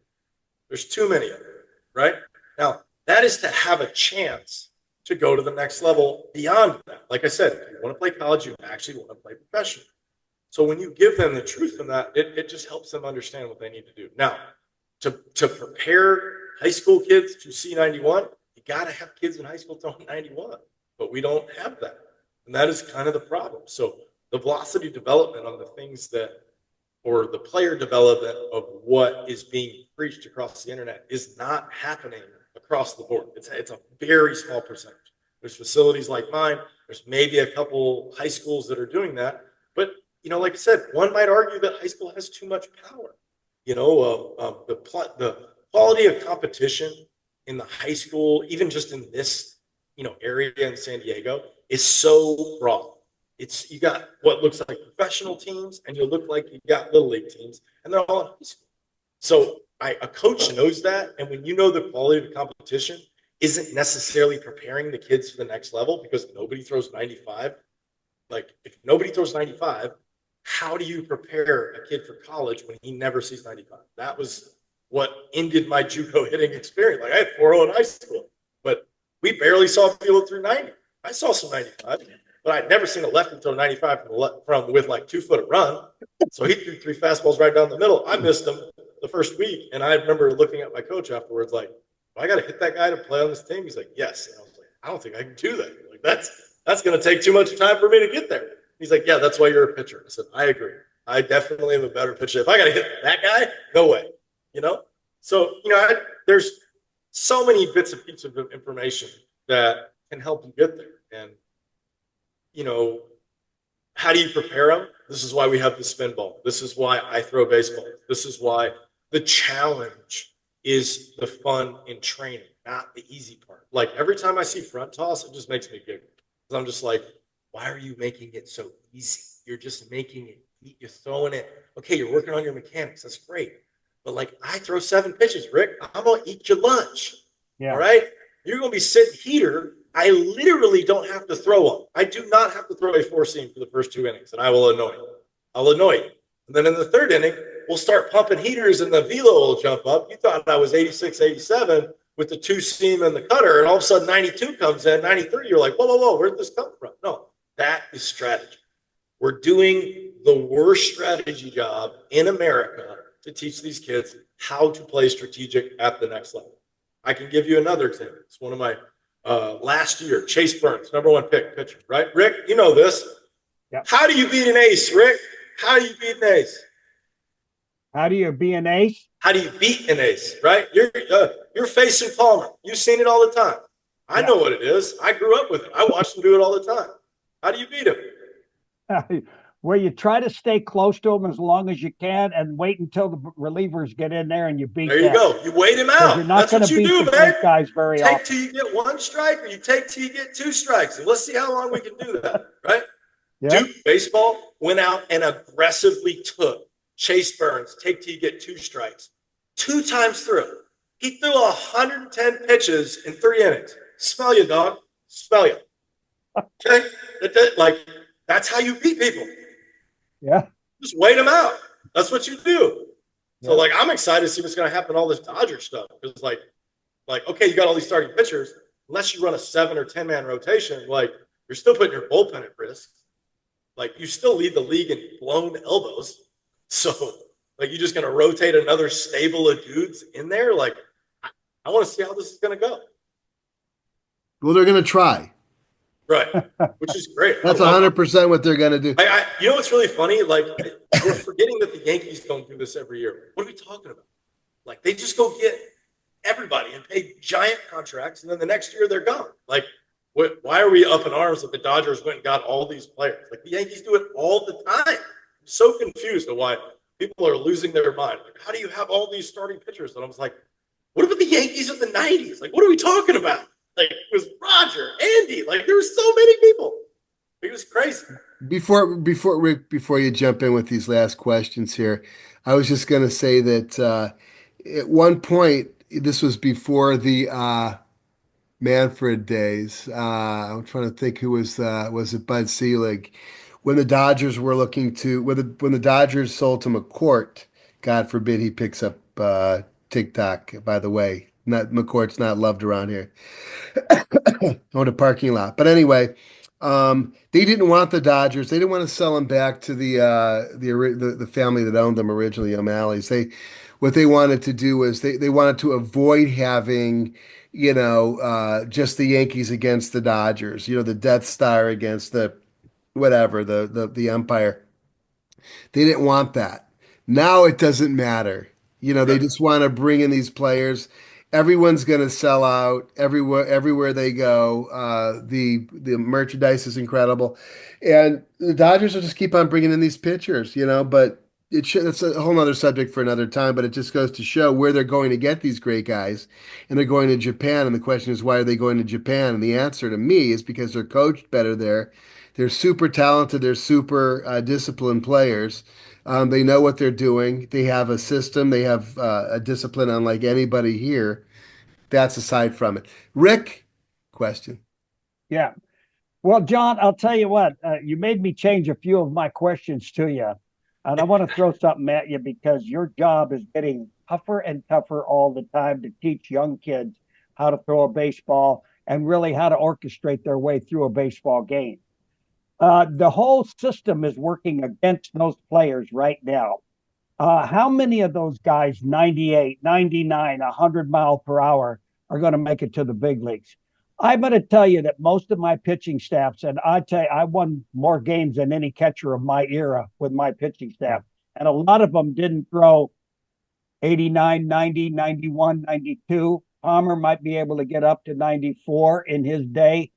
There's too many of them, right? Now, that is to have a chance to go to the next level beyond that. Like I said, if you want to play college, you actually want to play professional. So when you give them the truth in that, it just helps them understand what they need to do. Now, to prepare high school kids to see 91, you got to have kids in high school throwing 91, but we don't have that. And that is kind of the problem. So the velocity development on the things or the player development of what is being preached across the internet is not happening across the board. It's a very small percentage. There's facilities like mine. There's maybe a couple high schools that are doing that. But, like I said, one might argue that high school has too much power. The quality of competition in the high school, even just in this, area in San Diego, is so broad. You got what looks like professional teams, and you look like you got little league teams, and they're all in high school. So a coach knows that, and when you know the quality of the competition isn't necessarily preparing the kids for the next level because nobody throws 95. If nobody throws 95, how do you prepare a kid for college when he never sees 95? That was what ended my JUCO hitting experience. I had 4.0 in high school, but we barely saw a field through 90. I saw some 95, but I'd never seen a lefty throw 95 from with like 2 foot of run. So he threw 3 fastballs right down the middle. I missed him the first week, and I remember looking at my coach afterwards, like, I got to hit that guy to play on this team. He's like, yes. And I was like, I don't think I can do that. Like, that's going to take too much time for me to get there. He's like, yeah, that's why you're a pitcher. I said, I agree. I definitely am a better pitcher. If I got to hit that guy, no way. So there's so many bits and pieces of information that can help you get there. And how do you prepare them? This is why we have the spinball. This is why I throw baseball. This is why the challenge is the fun in training, not the easy part. Like every time I see front toss, it just makes me giggle. Because I'm just like, why are you making it so easy? You're just making it, you're throwing it. Okay, you're working on your mechanics. That's great. But like, I throw 7 pitches, Rick. I'm going to eat your lunch. Yeah. All right? You're going to be sitting heater. I literally don't have to throw them. I do not have to throw a 4-seam for the first 2 innings, and I will annoy you. I'll annoy you. And then in the 3rd inning, we'll start pumping heaters, and the velo will jump up. You thought I was 86, 87 with the 2-seam and the cutter, and all of a sudden 92 comes in, 93. You're like, whoa, where'd this come from? No, that is strategy. We're doing the worst strategy job in America to teach these kids how to play strategic at the next level. I can give you another example. It's one of my last year, Chase Burns, #1 pick pitcher, right? Rick, you know this. Yep. How do you beat an ace, Rick? How do you beat an ace? How do you beat an ace? How do you beat an ace, right? You're facing Palmer. You've seen it all the time. I know what it is. I grew up with it. I watched him do it all the time. How do you beat him? Where you try to stay close to him as long as you can and wait until the relievers get in there and you beat them. There you go. You wait him out. That's what you do, man. Guys very take often. Till you get 1 strike, or you take till you get 2 strikes. And let's see how long we can do that, right? Yep. Duke baseball went out and aggressively took Chase Burns, take till you get 2 strikes. 2 times through. He threw 110 pitches in 3 innings. Smell you, dog. Smell you. Okay? That's how you beat people. Yeah. Just wait them out. That's what you do. Yeah. So, I'm excited to see what's going to happen with all this Dodger stuff. Because, okay, you got all these starting pitchers. Unless you run a 7 or 10-man rotation, you're still putting your bullpen at risk. You still lead the league in blown elbows. So, you're just going to rotate another stable of dudes in there? I want to see how this is going to go. Well, they're going to try. Right, which is great. That's 100% what they're going to do. You know what's really funny? We're forgetting that the Yankees don't do this every year. What are we talking about? They just go get everybody and pay giant contracts, and then the next year they're gone. Why are we up in arms that the Dodgers went and got all these players? The Yankees do it all the time. I'm so confused at why people are losing their mind. How do you have all these starting pitchers? And I was like, what about the Yankees of the 90s? What are we talking about? It was Roger, Andy. There were so many people. It was crazy. Before you jump in with these last questions here, I was just going to say that at one point, this was before the Manfred days. I'm trying to think who was it Bud Selig? When the Dodgers were looking to when the Dodgers sold to McCourt, God forbid he picks up TikTok. By the way, McCourt's not loved around here. On a parking lot. But anyway, they didn't want the Dodgers. They didn't want to sell them back to the family that owned them originally, O'Malley's. What they wanted to do was they wanted to avoid having, just the Yankees against the Dodgers, the Death Star against the whatever, the Empire. They didn't want that. Now it doesn't matter. They just want to bring in these players. Everyone's going to sell out everywhere they go. The merchandise is incredible, and the Dodgers will just keep on bringing in these pitchers, But that's a whole other subject for another time. But it just goes to show where they're going to get these great guys, and they're going to Japan. And the question is, why are they going to Japan? And the answer to me is because they're coached better there. They're super talented. They're super disciplined players. They know what they're doing. They have a system. They have a discipline unlike anybody here. That's aside from it. Rick, question. Yeah. Well, John, I'll tell you what, you made me change a few of my questions to you. And I want to throw something at you because your job is getting tougher and tougher all the time to teach young kids how to throw a baseball. and really how to orchestrate their way through a baseball game. The whole system is working against those players right now. How many of those guys, 98, 99, 100 mile per hour, are going to make it to the big leagues? I'm going to tell you that most of my pitching staffs, and I tell you, I won more games than any catcher of my era with my pitching staff. And a lot of them didn't throw 89, 90, 91, 92. Palmer might be able to get up to 94 in his day.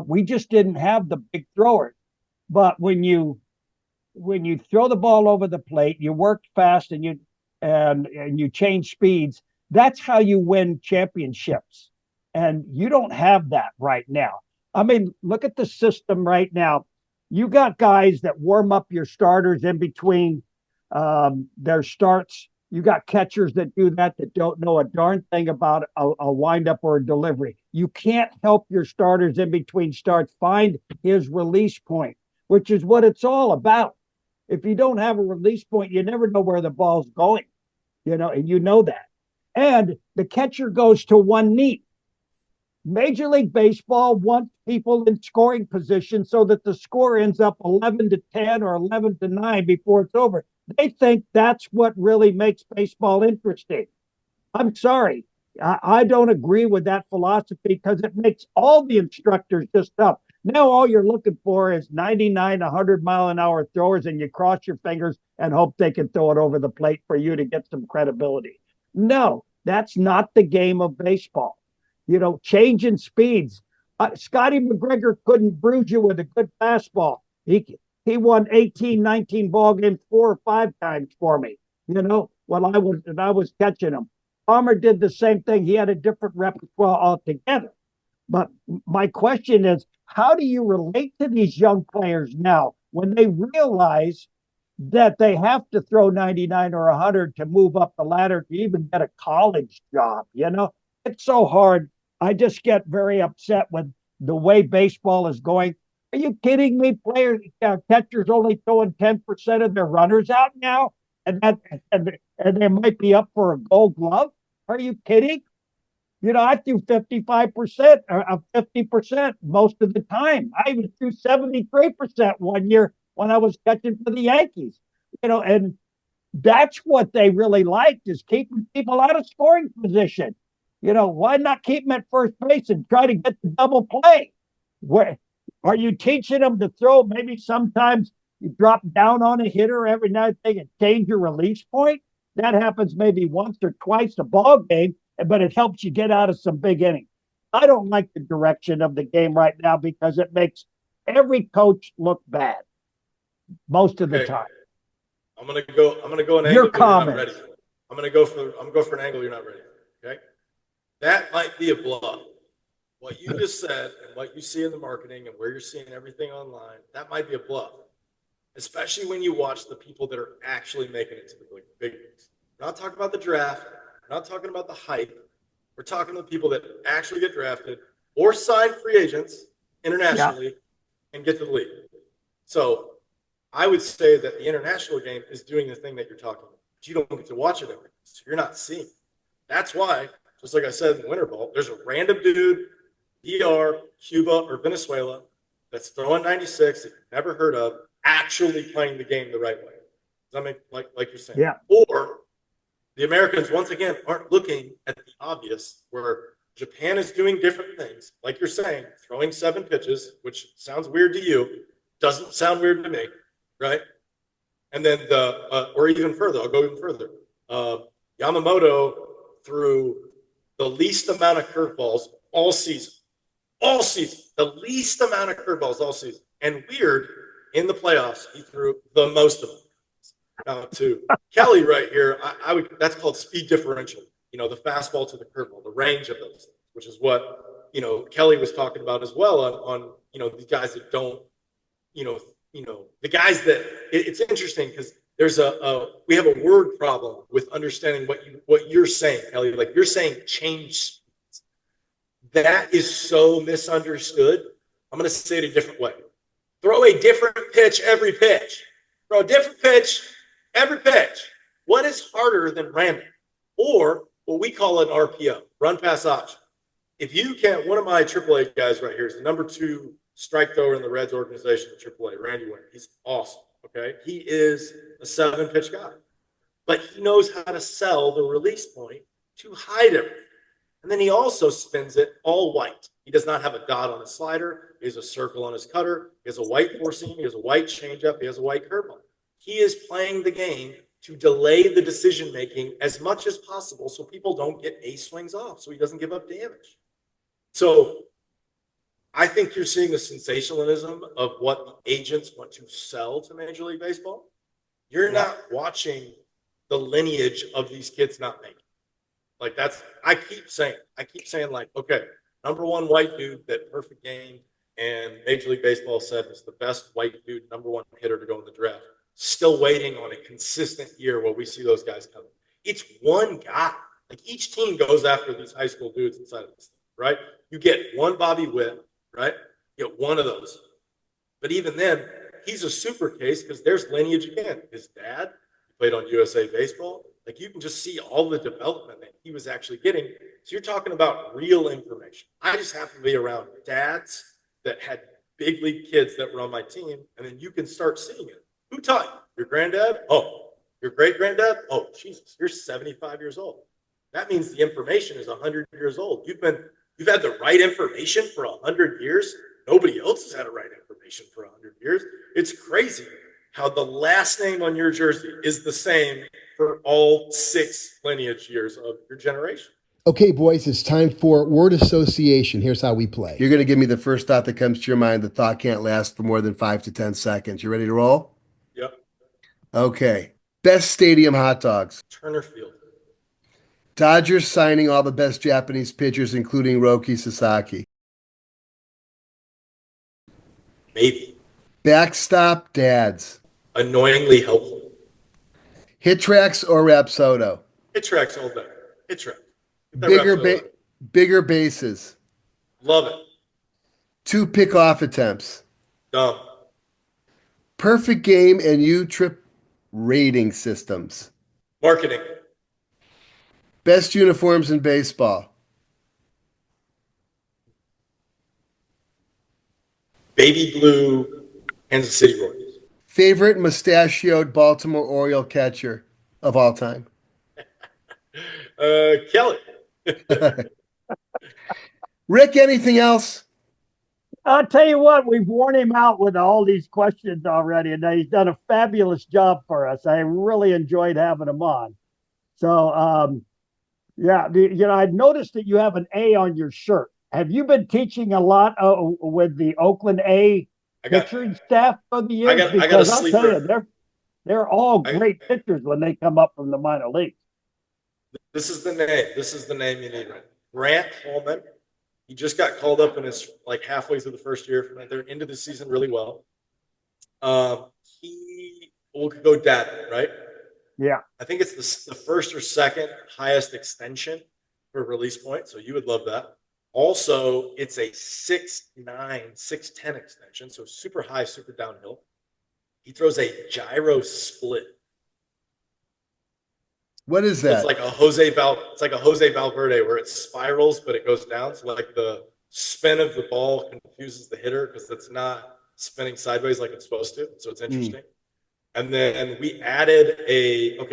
We just didn't have the big throwers. But when you throw the ball over the plate, you work fast and you change speeds. That's how you win championships. And you don't have that right now. I mean, look at the system right now. You got guys that warm up your starters in between their starts. You got catchers that do that don't know a darn thing about a windup or a delivery. You can't help your starters in between starts find his release point, which is what it's all about. If you don't have a release point, you never know where the ball's going, and you know that. And the catcher goes to one knee. Major League Baseball wants people in scoring position so that the score ends up 11-10 or 11-9 before it's over. They think that's what really makes baseball interesting. I'm sorry. I don't agree with that philosophy because it makes all the instructors just tough. Now all you're looking for is 99, 100 mile an hour throwers, and you cross your fingers and hope they can throw it over the plate for you to get some credibility. No, that's not the game of baseball. Changing speeds. Scotty McGregor couldn't bruise you with a good fastball. He won 18, 19 ball games 4 or 5 times for me, when I was catching him. Palmer did the same thing. He had a different repertoire altogether. But my question is, how do you relate to these young players now when they realize that they have to throw 99 or 100 to move up the ladder to even get a college job? It's so hard. I just get very upset with the way baseball is going. Are you kidding me? Catchers only throwing 10% of their runners out now, and they might be up for a Gold Glove. Are you kidding? I threw 55% or 50% most of the time. I even threw 73% one year when I was catching for the Yankees. And that's what they really liked, is keeping people out of scoring position. Why not keep them at first base and try to get the double play? Where are you teaching them to throw? Maybe sometimes you drop down on a hitter every night they can change your release point. That happens maybe once or twice a ball game, but it helps you get out of some big innings. I don't like the direction of the game right now because it makes every coach look bad most of the time. I'm gonna go an angle you're not ready for. I'm gonna go for an angle you're not ready for. Okay. That might be a bluff. What you just said and what you see in the marketing and where you're seeing everything online, that might be a bluff. Especially when you watch the people that are actually making it to the big leagues. We're not talking about the draft. We're not talking about the hype. We're talking to the people that actually get drafted or sign free agents internationally and get to the league. So I would say that the international game is doing the thing that you're talking about. But you don't get to watch it every day, so you're not seeing it. That's why, just like I said in the Winter Ball, there's a random dude, DR, Cuba, or Venezuela, that's throwing 96 that you've never heard of, actually playing the game the right way. Does that make like you're saying? Yeah. Or the Americans, once again, aren't looking at the obvious, where Japan is doing different things. Like you're saying, throwing 7 pitches, which sounds weird to you, doesn't sound weird to me, right? And then or even further, I'll go even further. Yamamoto threw the least amount of curveballs all season. All season. The least amount of curveballs all season. And weird, in the playoffs, he threw the most of them. Now, to Kelly right here, I would, that's called speed differential. The fastball to the curveball, the range of those, which is what, Kelly was talking about as well on the guys that don't, the guys that, it's interesting because there's we have a word problem with understanding what you're saying, Kelly. Like you're saying change speeds. That is so misunderstood. I'm going to say it a different way. Throw a different pitch every pitch. Throw a different pitch every pitch. What is harder than random? Or what we call an RPO, run pass option. if you can't, one of my AAA guys right here is the number 2 strike thrower in the Reds organization at AAA, Randy Wayne. He's awesome. Okay. He is a 7-pitch guy, but he knows how to sell the release point to hide everything. And then he also spins it all white. He does not have a dot on his slider. He has a circle on his cutter. He has a white four seam. He has a white changeup. He has a white curveball. He is playing the game to delay the decision making as much as possible so people don't get ace swings off, so he doesn't give up damage. So I think you're seeing the sensationalism of what the agents want to sell to Major League Baseball. You're not watching the lineage of these kids not making. Like I keep saying like, okay, number 1 white dude, that perfect game, and Major League Baseball said was the best white dude, number 1 hitter to go in the draft. Still waiting on a consistent year where we see those guys coming. It's one guy. Like each team goes after these high school dudes inside of this thing, right? You get one Bobby Witt, right? You get one of those. But even then, he's a super case because there's lineage again. His dad played on USA Baseball. Like you can just see all the development that he was actually getting. So you're talking about real information. I just happen to be around dads that had big league kids that were on my team, and then you can start seeing it. Who taught you? Your granddad? Oh, your great granddad? Oh, Jesus, you're 75 years old. That means the information is 100 years old. You've had the right information for 100 years. Nobody else has had the right information for 100 years. It's crazy how the last name on your jersey is the same for all 6 lineage years of your generation. Okay, boys, it's time for word association. Here's how we play. You're going to give me the first thought that comes to your mind. The thought can't last for more than 5 to 10 seconds. You ready to roll? Yep. Okay. Best stadium hot dogs. Turner Field. Dodgers signing all the best Japanese pitchers, including Roki Sasaki. Maybe. Backstop dads. Annoyingly helpful. HitTrax or Rapsodo. HitTrax all day. HitTrax. Bigger bases. Love it. 2 pickoff attempts. Dumb. Perfect game and U-Trip rating systems. Marketing. Best uniforms in baseball. Baby blue Kansas City Royals. Favorite mustachioed Baltimore Oriole catcher of all time. Kelly. Rick, anything else? I'll tell you what, we've worn him out with all these questions already, and he's done a fabulous job for us. I really enjoyed having him on. So, yeah, I'd noticed that you have an A on your shirt. Have you been teaching a lot with the Oakland A pitching staff for the years? I got a I'll sleeper. tell you, they're all great pitchers when they come up from the minor leagues. This is the name. This is the name you need. Grant Hallman. He just got called up in his halfway through the first year. They're into the season really well. He will go data, right? Yeah. I think it's the first or second highest extension for release point. So you would love that. Also, it's a 6'9", 6'10" extension. So super high, super downhill. He throws a gyro split. What is that? It's like a Jose Valverde where it spirals, but it goes down. So like the spin of the ball confuses the hitter because it's not spinning sideways like it's supposed to. So it's interesting. And then we added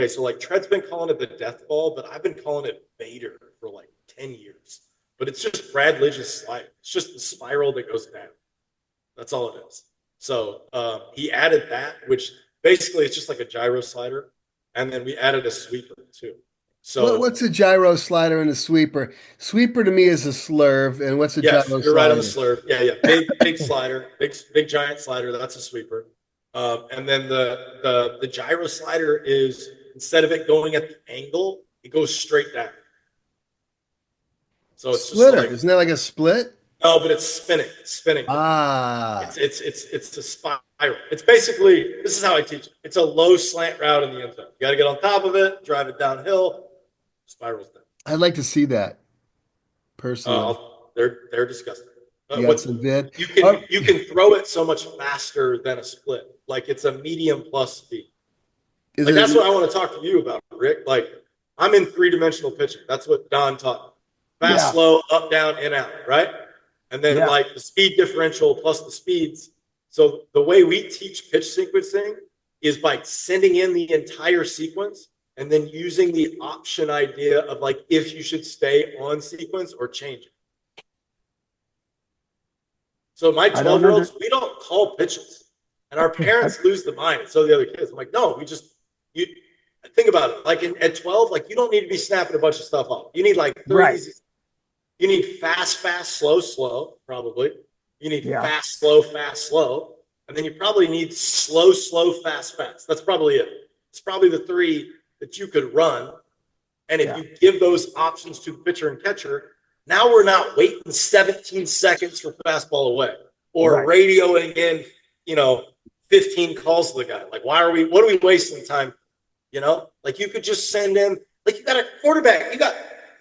so Tread's been calling it the death ball, but I've been calling it Vader for 10 years. But it's just Brad Lidge's slide. It's just the spiral that goes down. That's all it is. So he added that, which basically it's just like a gyro slider. And then we added a sweeper too. So what's a gyro slider and a sweeper? Sweeper to me is a slurve, and what's a gyro slider? You're right on the slurve. Yeah. Big slider, big giant slider. That's a sweeper. And then the gyro slider is, instead of it going at the angle, it goes straight down. So it's splitter. Isn't that like a split? No, but it's spinning. It's spinning. Ah. It's a spiral. It's basically, this is how I teach it. It's a low slant route in the end zone. You got to get on top of it, drive it downhill, spirals down. I'd like to see that personally. They're disgusting. What's the vid? You can throw it so much faster than a split. It's a medium plus speed. That's what I want to talk to you about, Rick. I'm in 3-dimensional pitching. That's what Don taught me. fast, Yeah. slow, up, down, in, out, right? And then Yeah. like the speed differential plus the speeds. So the way we teach pitch sequencing is by sending in the entire sequence and then using the option idea of like if you should stay on sequence or change it. So my I don't 12-year-olds, we don't call pitches. And our parents lose the mind. So the other kids, I'm like, no, you think about it. Like at 12, like you don't need to be snapping a bunch of stuff off. You need like three Right. easy. You need fast, fast, slow, slow, probably. You need Yeah. fast, slow. And then you probably need slow, slow, fast, fast. That's probably it. It's probably the three that you could run. And if you give those options to pitcher and catcher, now we're not waiting 17 seconds for fastball away or radioing in, 15 calls to the guy. Like, what are we wasting time? Like you could just send in, like you got a quarterback, you got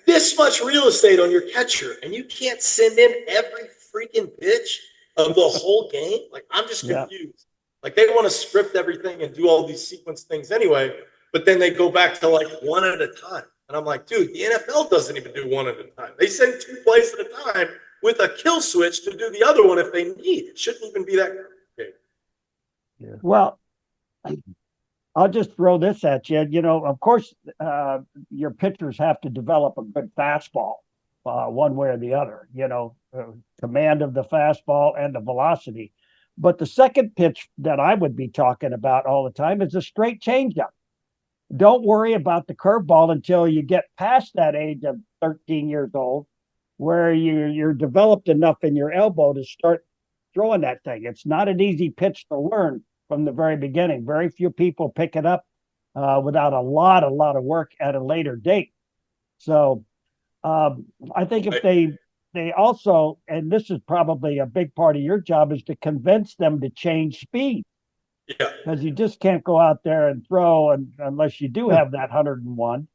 this much real estate on your catcher, and you can't send in every freaking pitch of the whole game. Like, I'm just confused. Like, they want to script everything and do all these sequence things anyway, but then they go back to like one at a time. And I'm like, dude, the NFL doesn't even do one at a time. They send 2 plays at a time with a kill switch to do the other one if they need. It shouldn't even be that complicated. Yeah. Well, I'll just throw this at you. Of course, your pitchers have to develop a good fastball, one way or the other. Command of the fastball and the velocity. But the second pitch that I would be talking about all the time is a straight changeup. Don't worry about the curveball until you get past that age of 13 years old, where you're developed enough in your elbow to start throwing that thing. It's not an easy pitch to learn from the very beginning. Very few people pick it up without a lot of work at a later date. So I think if they also, and this is probably a big part of your job, is to convince them to change speed. Yeah. Because you just can't go out there and throw unless you do have that 101.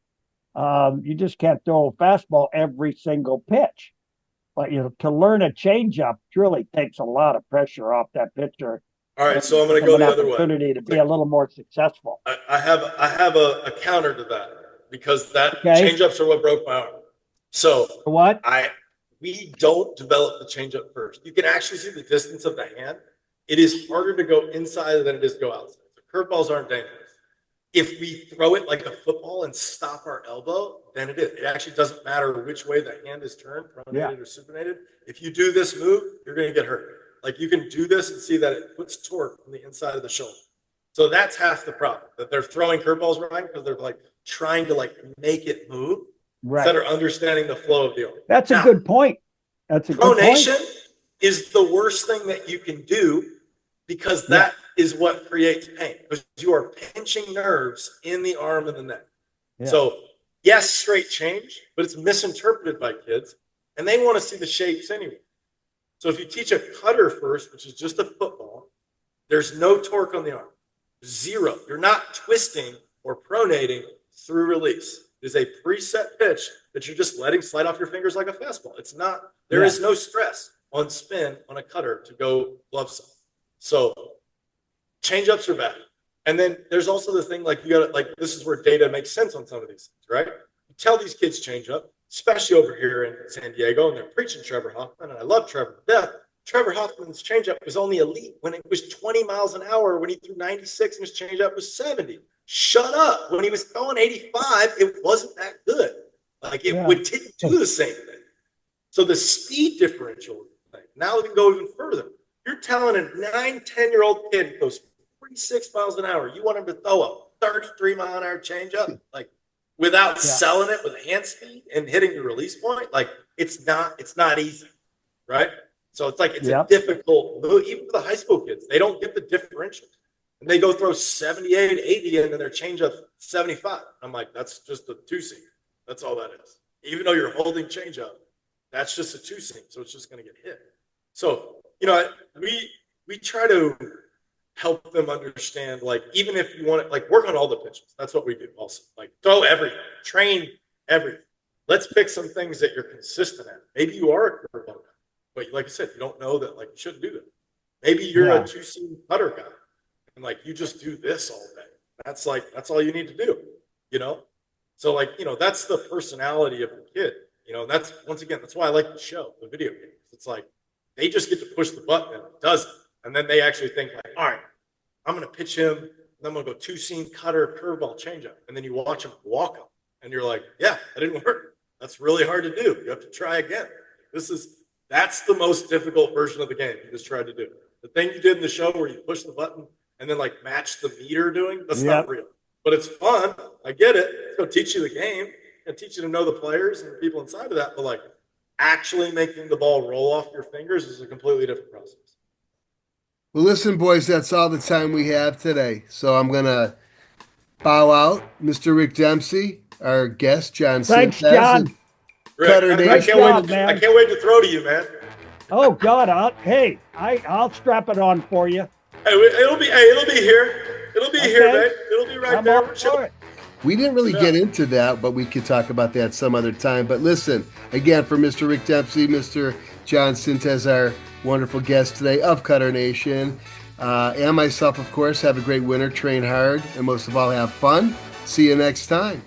You just can't throw a fastball every single pitch. But to learn a changeup really takes a lot of pressure off that pitcher. All right, so I'm going to go the other way. Opportunity to be a little more successful. I have a counter to that because changeups are what broke my arm. So what? We don't develop the changeup first. You can actually see the distance of the hand. It is harder to go inside than it is to go outside. The curveballs aren't dangerous. If we throw it like a football and stop our elbow, then it is. It actually doesn't matter which way the hand is turned, pronated or supinated. If you do this move, you're going to get hurt. Like you can do this and see that it puts torque on the inside of the shoulder. So that's half the problem, that they're throwing curveballs right because they're like trying to like make it move instead of understanding the flow of the arm. That's a good point. That's a good point. Pronation is the worst thing that you can do because that is what creates pain, because you are pinching nerves in the arm and the neck. Yeah. So yes, straight change, but it's misinterpreted by kids and they want to see the shapes anyway. So if you teach a cutter first, which is just a football, there's no torque on the arm. Zero. You're not twisting or pronating through release. It is a preset pitch that you're just letting slide off your fingers like a fastball. It's not, there is no stress on spin on a cutter to go glove side. So changeups are bad. And then there's also the thing, like you got to, like, this is where data makes sense on some of these things, right? You tell these kids change up, especially over here in San Diego, and they're preaching Trevor Hoffman, and I love Trevor to death. Trevor Hoffman's changeup was only elite when it was 20 miles an hour, when he threw 96 and his changeup was 70. Shut up. When he was throwing 85, it wasn't that good. Like it didn't do the same thing. So the speed differential thing, now we can go even further. You're telling a 9-10-year-old kid who goes 46 miles an hour, you want him to throw a 33-mile-an-hour changeup, like without selling it with hand speed and hitting the release point? Like it's not easy, right? So it's like it's a difficult move. Even for the high school kids, they don't get the differential. And they go throw 78, 80, and then their changeup 75. I'm like, that's just a two-seam. That's all that is. Even though you're holding changeup, that's just a two-seam, so it's just going to get hit. So, we try to help them understand, like, even if you want to, like, work on all the pitches. That's what we do also. Like, throw everything. Train everything. Let's pick some things that you're consistent at. Maybe you are a curveball guy, but like I said, you don't know that, like, you shouldn't do that. Maybe you're a two-seam putter guy, and, like, you just do this all day. That's all you need to do, So, like, that's the personality of the kid. You know, that's why I like the show, the video games. It's like they just get to push the button and it does it. And then they actually think like, all right, I'm going to pitch him. And I'm going to go 2-seam cutter, curveball, changeup. And then you watch him walk him. And you're like, yeah, that didn't work. That's really hard to do. You have to try again. That's the most difficult version of the game you just tried to do. The thing you did in the show where you push the button and then like match the meter doing, that's not real. But it's fun. I get it. It's going to teach you the game and teach you to know the players and the people inside of that. But like actually making the ball roll off your fingers is a completely different process. Well, listen, boys, that's all the time we have today. So I'm going to bow out. Mr. Rick Dempsey, our guest, Jon Thanks, Sintes. John. Rick, I can't wait to throw to you, man. Oh God! I'll strap it on for you. Hey, it'll be here. It'll be here, man. It'll be right there. We didn't really get into that, but we could talk about that some other time. But listen, again, for Mr. Rick Dempsey, Mr. Jon Sintes, our wonderful guest today of Cutternation, and myself, of course, have a great winter, train hard, and most of all, have fun. See you next time.